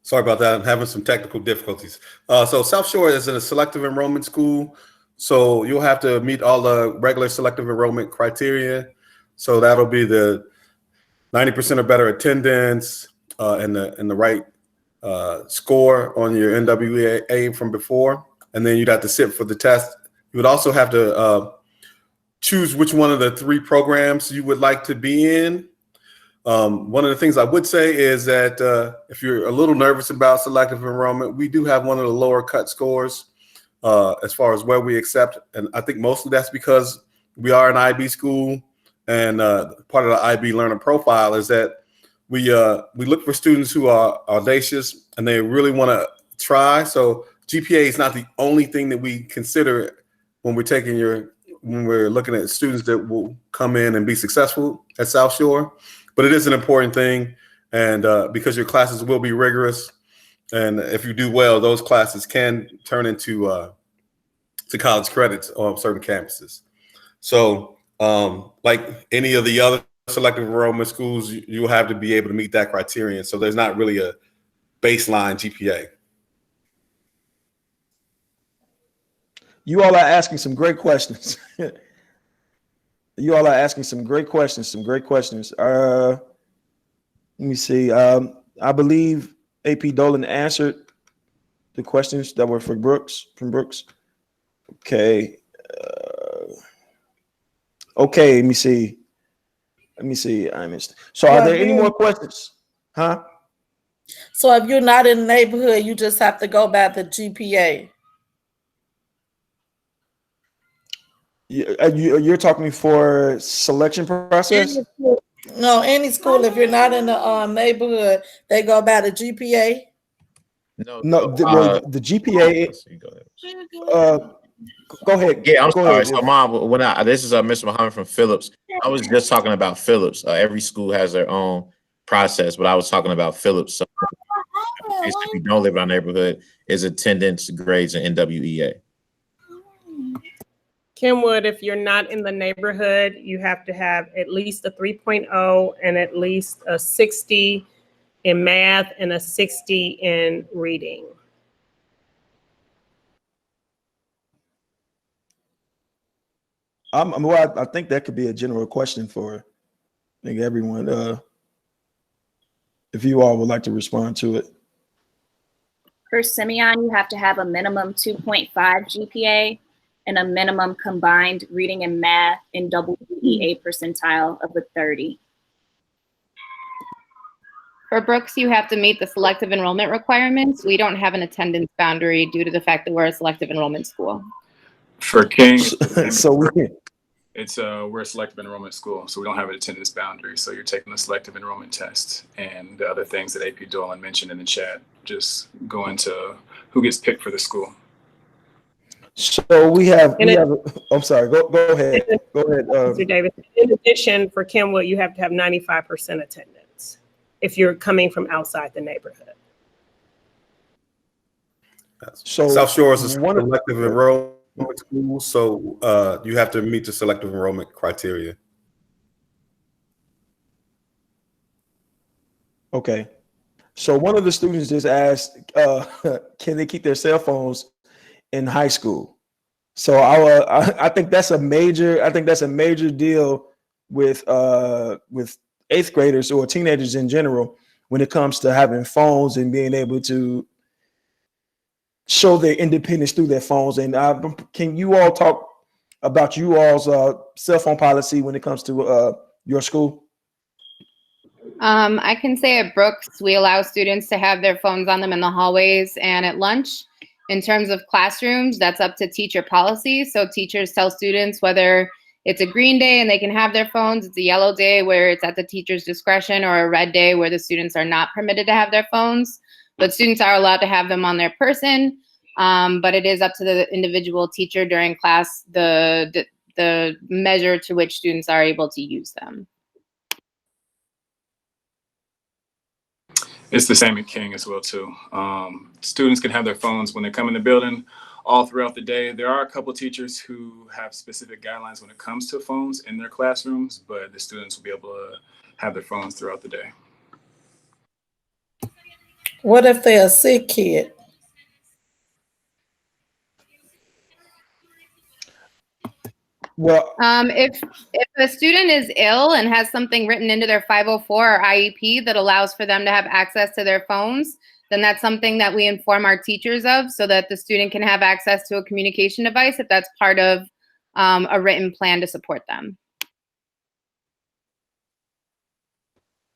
Sorry about that. I'm having some technical difficulties. So South Shore is a selective enrollment school. So you'll have to meet all the regular selective enrollment criteria. So that'll be the 90% or better attendance and the right score on your NWEA from before. And then you'd have to sit for the test. You would also have to choose which one of the 3 programs you would like to be in. One of the things I would say is that if you're a little nervous about selective enrollment, we do have one of the lower cut scores as far as where we accept. And I think mostly that's because we are an IB school, and part of the IB learner profile is that we look for students who are audacious and they really want to try. So GPA is not the only thing that we consider when we're looking at students that will come in and be successful at South Shore. But it is an important thing. And because your classes will be rigorous, and if you do well, those classes can turn into to college credits on certain campuses. So like any of the other selective enrollment schools, you'll have to be able to meet that criterion. So there's not really a baseline GPA. You all are asking some great questions. You all are asking some great questions. Let me see. I believe AP Dolan answered the questions that were from Brooks. Okay. Okay. Let me see. I missed. So, are there any more questions? Huh? So, if you're not in the neighborhood, you just have to go by the GPA. You're talking for selection process? No, any school. If you're not in the neighborhood, they go by the GPA. No, the GPA. Go ahead. Yeah, I'm Go sorry. ahead. So, Mom, this is Mr. Muhammad from Phillips. I was just talking about Phillips. Every school has their own process, but I was talking about Phillips. So, if you don't live in our neighborhood, is attendance, grades, and NWEA. Kenwood, if you're not in the neighborhood, you have to have at least a 3.0 and at least a 60 in math and a 60 in reading. I think that could be a general question for I think everyone. If you all would like to respond to it. For Simeon, you have to have a minimum 2.5 GPA and a minimum combined reading and math in WEA percentile of a 30. For Brooks, you have to meet the selective enrollment requirements. We don't have an attendance boundary due to the fact that we're a selective enrollment school. For King, we're a selective enrollment school, so we don't have an attendance boundary. So you're taking the selective enrollment test and the other things that AP Dolan mentioned in the chat, just go into who gets picked for the school. So we have. I'm sorry. Go ahead. Go ahead, Mr. Davis. In addition, for Kenwood, you have to have 95% attendance if you're coming from outside the neighborhood. So South Shore is a selective enrollment school, so you have to meet the selective enrollment criteria. Okay. So one of the students just asked, can they keep their cell phones in high school? So I think that's a major deal with eighth graders or teenagers in general when it comes to having phones and being able to show their independence through their phones. And can you all talk about you all's cell phone policy when it comes to your school? I can say at Brooks, we allow students to have their phones on them in the hallways and at lunch. In terms of classrooms, that's up to teacher policy. So teachers tell students whether it's a green day and they can have their phones, it's a yellow day where it's at the teacher's discretion, or a red day where the students are not permitted to have their phones. But students are allowed to have them on their person. But it is up to the individual teacher during class, the measure to which students are able to use them. It's the same at King as well too. Students can have their phones when they come in the building all throughout the day. There are a couple of teachers who have specific guidelines when it comes to phones in their classrooms, but the students will be able to have their phones throughout the day. What if they're a sick kid? Well, if a student is ill and has something written into their 504 or IEP that allows for them to have access to their phones, then that's something that we inform our teachers of so that the student can have access to a communication device if that's part of a written plan to support them.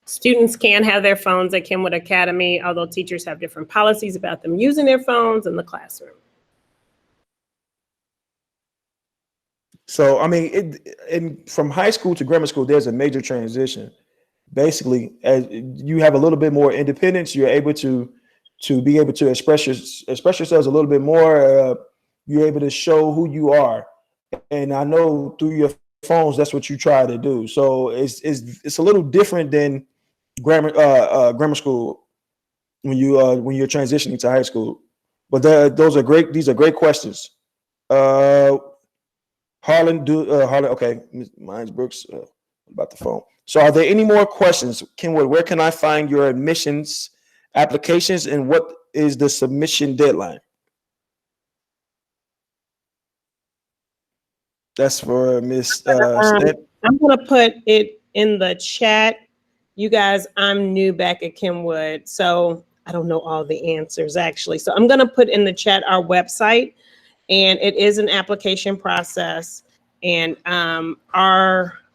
Students can have their phones at Kenwood Academy, although teachers have different policies about them using their phones in the classroom. So, I mean, from high school to grammar school, there's a major transition. Basically, as you have a little bit more independence, you're able to be able to express yourselves a little bit more. You're able to show who you are, and I know through your phones, that's what you try to do. So it's a little different than grammar school when you're transitioning to high school. But those are great. These are great questions. Harlan, okay, mine's Brooks. About the phone. So, are there any more questions? Kenwood, where can I find your admissions applications, and what is the submission deadline? That's for Miss. I'm gonna put it in the chat. You guys, I'm new back at Kenwood, so I don't know all the answers actually. So I'm gonna put in the chat our website, and it is an application process. And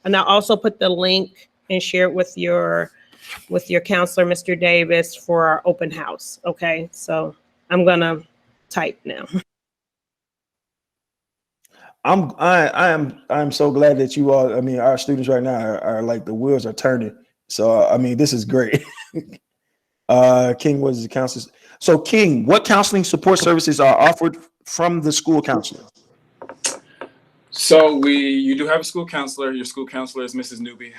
and I'll also put the link and share it with your counselor, Mr. Davis, for our open house. Okay, so I'm gonna type now. I'm so glad that you all. I mean, our students right now are like the wheels are turning. So I mean, this is great. King was the counselor. So King, what counseling support services are offered from the school counselor? So you do have a school counselor. Your school counselor is Mrs. Newby.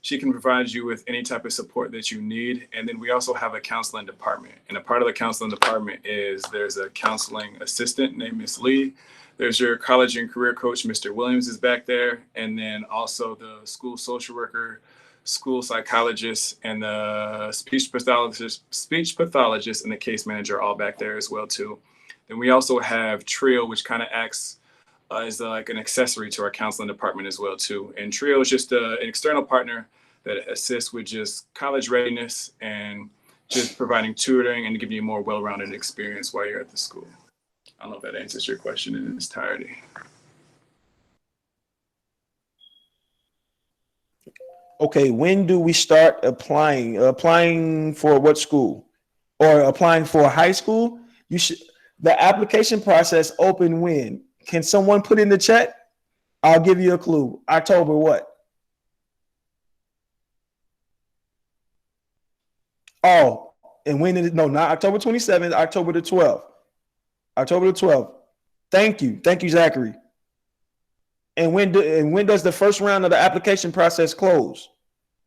She can provide you with any type of support that you need. And then we also have a counseling department. And a part of the counseling department is there's a counseling assistant named Miss Lee. There's your college and career coach, Mr. Williams, is back there. And then also the school social worker, school psychologist, and the speech pathologist and the case manager are all back there as well too. Then we also have TRIO, which kind of acts is like an accessory to our counseling department as well too. And TRIO is just an external partner that assists with just college readiness and just providing tutoring and giving you a more well-rounded experience while you're at the school. I don't know if that answers your question in its entirety. Okay, when do we start applying? Applying for what school? Or applying for high school? You should. The application process open when? Can someone put in the chat? I'll give you a clue. October what? Oh, and when did it? No, not October 27th, October the 12th. October the 12th. Thank you. Thank you, Zachary. And when does the first round of the application process close?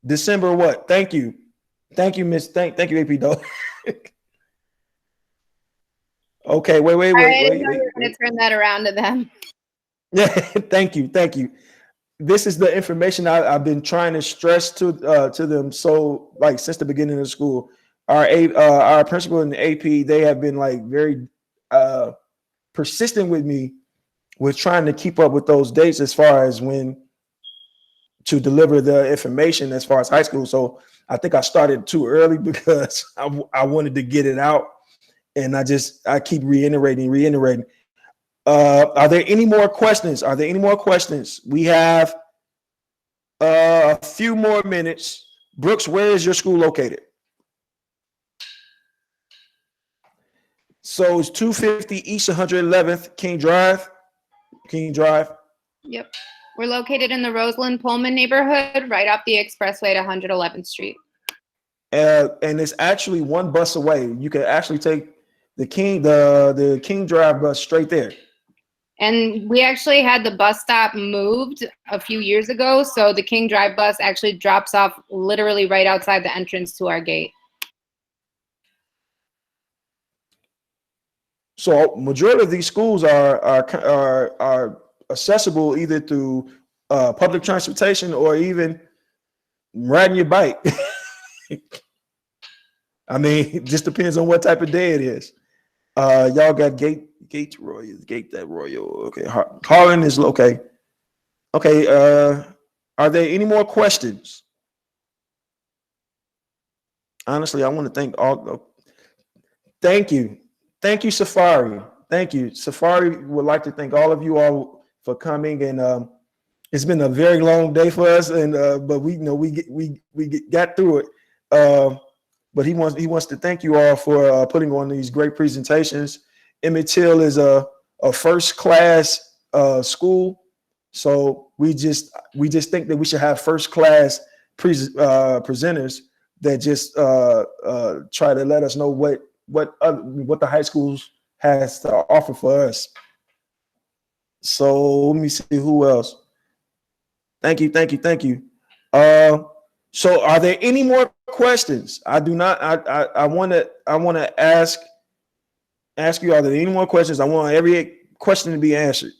December what? Thank you. Thank you, Miss. Thank you, AP Doe. Okay, wait. I didn't know you were going to turn that around to them. Yeah, thank you. This is the information I've been trying to stress to them. So, like, since the beginning of school, our principal and the AP, they have been like very persistent with me with trying to keep up with those dates as far as when to deliver the information as far as high school. So I think I started too early because I wanted to get it out, and I keep reiterating. Are there any more questions? We have a few more minutes. Brooks, where is your school located? So it's 250 East 111th King Drive. Yep. We're located in the Roseland Pullman neighborhood, right off the expressway to 111th Street. And it's actually one bus away. You can actually take the King Drive bus straight there. And we actually had the bus stop moved a few years ago, so the King Drive bus actually drops off literally right outside the entrance to our gate. So majority of these schools are accessible either through public transportation or even riding your bike. I mean, it just depends on what type of day it is. Y'all got Gate that Royal. Okay, Harlan is okay. Okay, are there any more questions? Honestly, I want to thank all. Thank you, Safari. Thank you, Safari. Would like to thank all of you all for coming, and it's been a very long day for us, and but we got through it. But he wants to thank you all for putting on these great presentations. Emmett Till is a first class school, so we just think that we should have first class presenters that just try to let us know what the high schools has to offer for us. So let me see who else. Thank you. So are there any more questions? I do not, I want to ask you, are there any more questions? I want every question to be answered.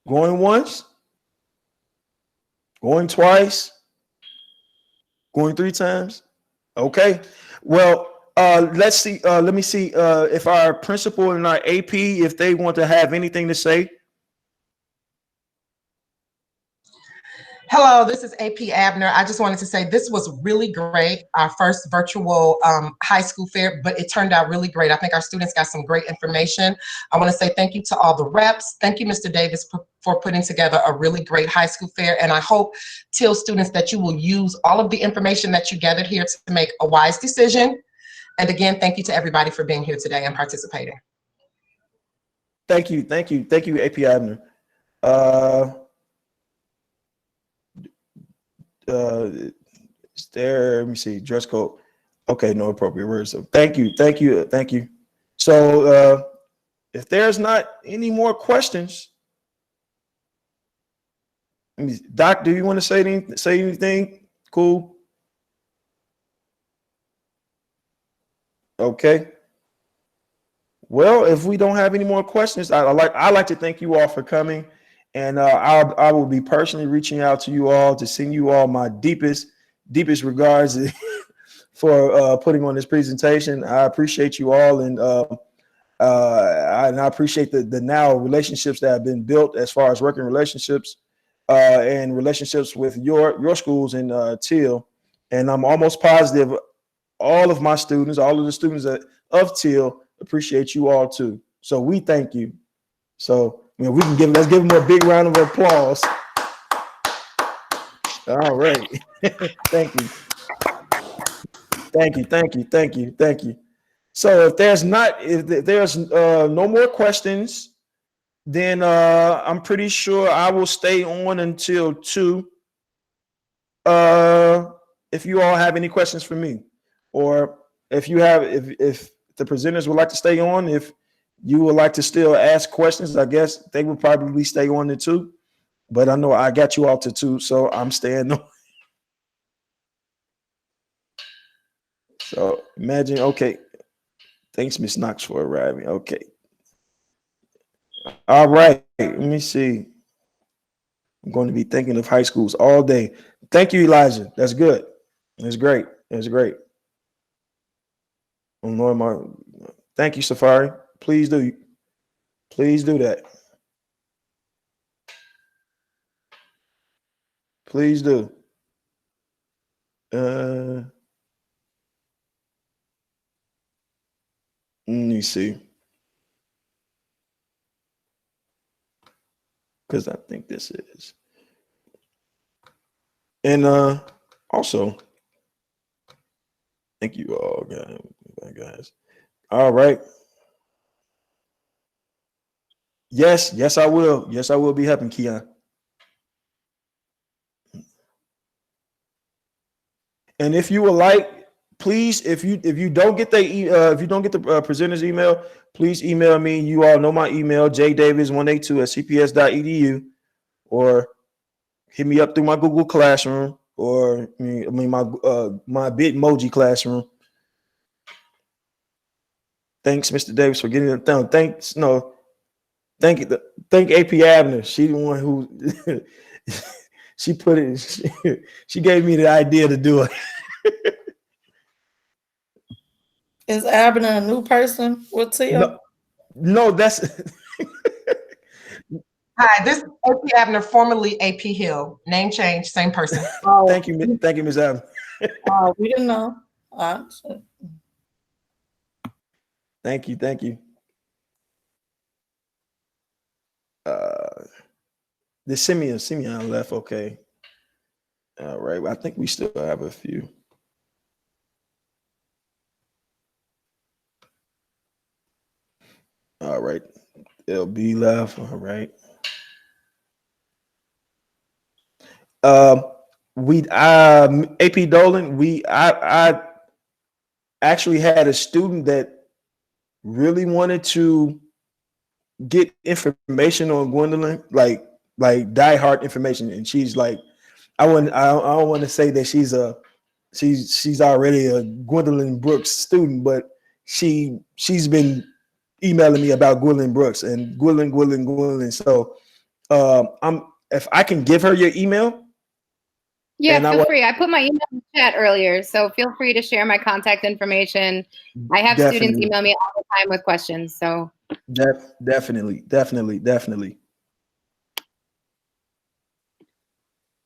Going once, going twice, going 3 times. Okay. Well, let's see. Let me see if our principal and our AP, if they want to have anything to say. Hello, this is AP Abner. I just wanted to say this was really great, our first virtual high school fair, but it turned out really great. I think our students got some great information. I want to say thank you to all the reps. Thank you, Mr. Davis, for putting together a really great high school fair. And I hope, Teal students, that you will use all of the information that you gathered here to make a wise decision. And again, thank you to everybody for being here today and participating. Thank you, AP Abner. Is there, let me see, dress code. Okay, no appropriate words. So thank you. So if there's not any more questions, Doc, do you want to say anything? Cool. Okay. Well, if we don't have any more questions, I like to thank you all for coming. And I will be personally reaching out to you all to send you all my deepest regards for putting on this presentation. I appreciate you all, and I appreciate the now relationships that have been built as far as working relationships and relationships with your schools in Teal. And I'm almost positive all of my students, all of the students of Teal appreciate you all too. So we thank you. So let's give them a big round of applause. All right. Thank you. So if there's no more questions, then I'm pretty sure I will stay on until 2. If you all have any questions for me, or if the presenters would like to stay on, if you would like to still ask questions, I guess they would probably stay on to 2. But I know I got you all to 2, so I'm staying on. So imagine, okay. Thanks, Miss Knox, for arriving. Okay. All right. Let me see. I'm going to be thinking of high schools all day. Thank you, Elijah. That's good. That's great. Oh, Lord, thank you, Safari. Please do that. Please do. Let me see. Because I think this is. And also, thank you all, guys. All right. Yes, I will. Yes, I will be helping Keon. And if you would like, please, if you don't get the presenter's email, please email me. You all know my email, jdavis182@cps.edu, or hit me up through my Google Classroom, or my Bitmoji Classroom. Thanks, Mr. Davis, for getting it done. Thank AP Abner. She the one who she put it. She gave me the idea to do it. Is Abner a new person with Teal? No, that's. Hi, this is AP Abner, formerly AP Hill. Name change, same person. Thank you, Ms. Abner. We didn't know. Thank you. The Simeon left. Okay. All right. I think we still have a few. All right. LB left. All right. AP Dolan, I actually had a student that really wanted to get information on Gwendolyn, like diehard information, and she's like, I don't want to say that she's already a Gwendolyn Brooks student, but she's been emailing me about Gwendolyn Brooks and Gwendolyn. So if I can give her your email. Yeah, feel free. I put my email in the chat earlier, so feel free to share my contact information. I have students email me all the time with questions. So definitely.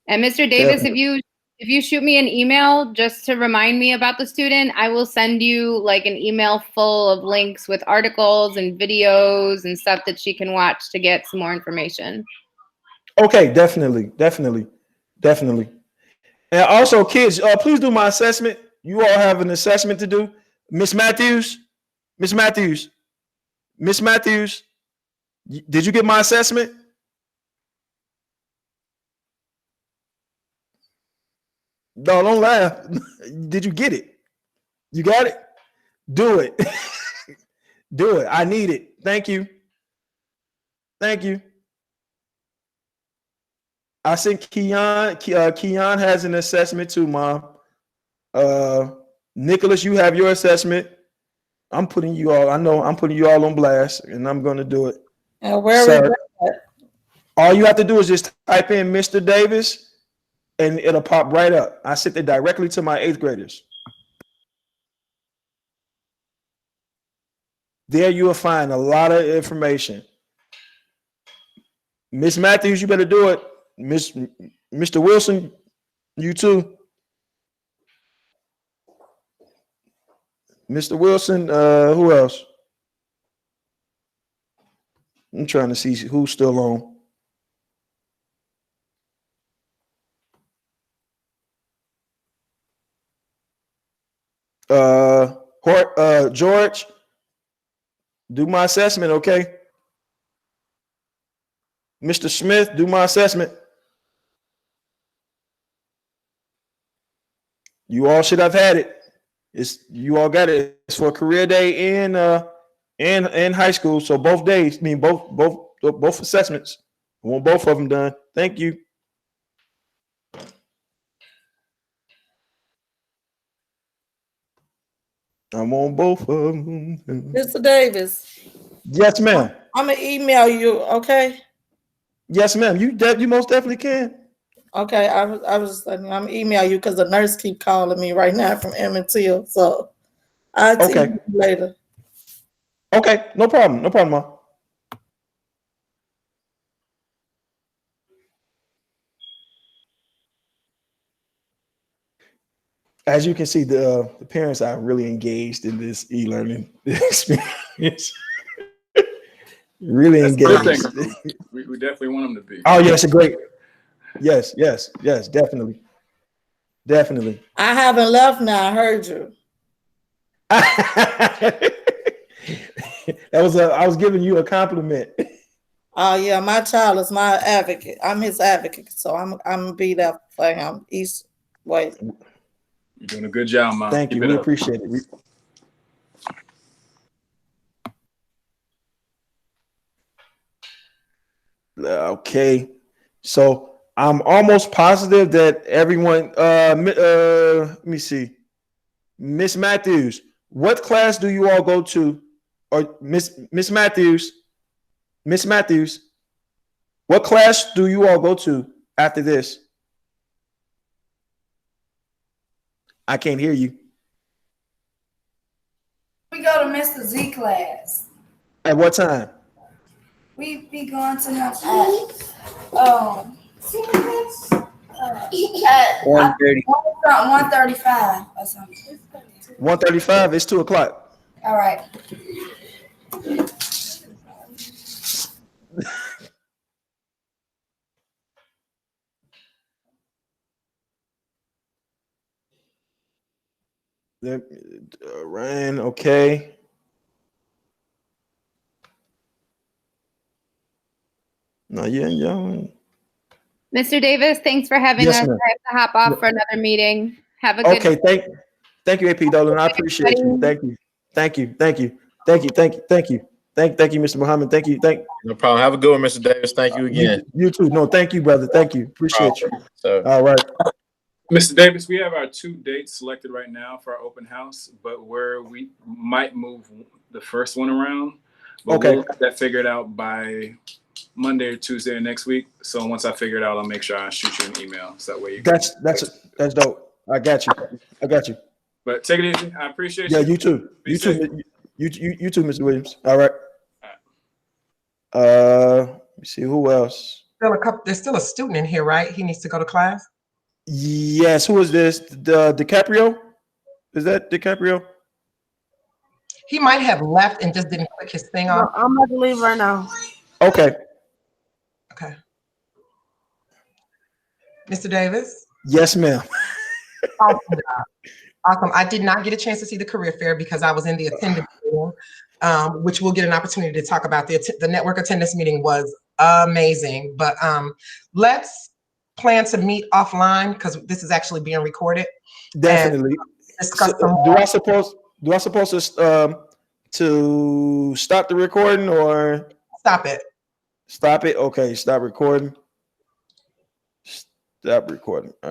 And Mr. Davis, if you shoot me an email just to remind me about the student, I will send you like an email full of links with articles and videos and stuff that she can watch to get some more information. Okay, definitely. And also, kids, please do my assessment. You all have an assessment to do. Miss Matthews, did you get my assessment? No, don't laugh. Did you get it? You got it? Do it. Do it. I need it. Thank you. I think Keon has an assessment too, Mom. Nicholas, you have your assessment. I'm putting you all on blast, and I'm going to do it. And where is that? All you have to do is just type in Mr. Davis, and it'll pop right up. I sent it directly to my 8th graders. There you will find a lot of information. Miss Matthews, you better do it. Mr. Wilson, you too. Mr. Wilson, who else? I'm trying to see who's still on. George, do my assessment, okay? Mr. Smith, do my assessment. You all should have had it. You all got it. It's for career day and high school. So both days, both assessments. I want both of them done. Thank you. I want both of them. Mr. Davis. Yes, ma'am. I'm gonna email you, okay? Yes, ma'am. You most definitely can. Okay, I'm gonna email you because the nurse keep calling me right now from Emmett. So I'll see you later. Okay, no problem, Ma. As you can see, the parents are really engaged in this e-learning experience. Really engaged. We definitely want them to be. Oh, yes, great. Yes, definitely. I haven't left now. I heard you. I was giving you a compliment. Oh yeah, my child is my advocate. I'm his advocate, so I'm gonna be there for him. East way. You're doing a good job, Mom. Thank you. We appreciate it. Okay, so I'm almost positive that everyone. Let me see, Miss Matthews. What class do you all go to? Or Miss Matthews? Miss Matthews, what class do you all go to after this? I can't hear you. We go to Mr. Z class. At what time? We be going to him at 1:35 or something. 1:35. It's 2:00. All right. Ryan, okay. No, yeah. Mr. Davis, thanks for having us. I have to hop off for another meeting. Have a good Okay, thank you, AP Dolan. I appreciate you. Thank you. Thank you, Mr. Muhammad. Thank you. No problem. Have a good one, Mr. Davis. Thank you again. You too. No, thank you, brother. Thank you. Appreciate you. So, all right. Mr. Davis, we have our 2 dates selected right now for our open house, but we might move the first one around. But Okay. we'll have that figured out by Monday or Tuesday of next week. So once I figure it out, I'll make sure I shoot you an email. So that way you can. That's dope. I got you. But take it easy. I appreciate Yeah, you. you too. Be You safe. too. You too, Mr. Williams. All right. Let me see who else. There's still a student in here, right? He needs to go to class. Yes. Who is this? The DiCaprio? Is that DiCaprio? He might have left and just didn't click his thing off. I'm about to leave right now. Okay. Okay. Mr. Davis? Yes, ma'am. Awesome job. Awesome. I did not get a chance to see the career fair because I was in the attendance meeting, which we'll get an opportunity to talk about. The network attendance meeting was amazing, but let's plan to meet offline because this is actually being recorded. Definitely. Discuss Do I supposed to stop the recording or stop it? Stop it. Okay. Stop recording. Stop recording.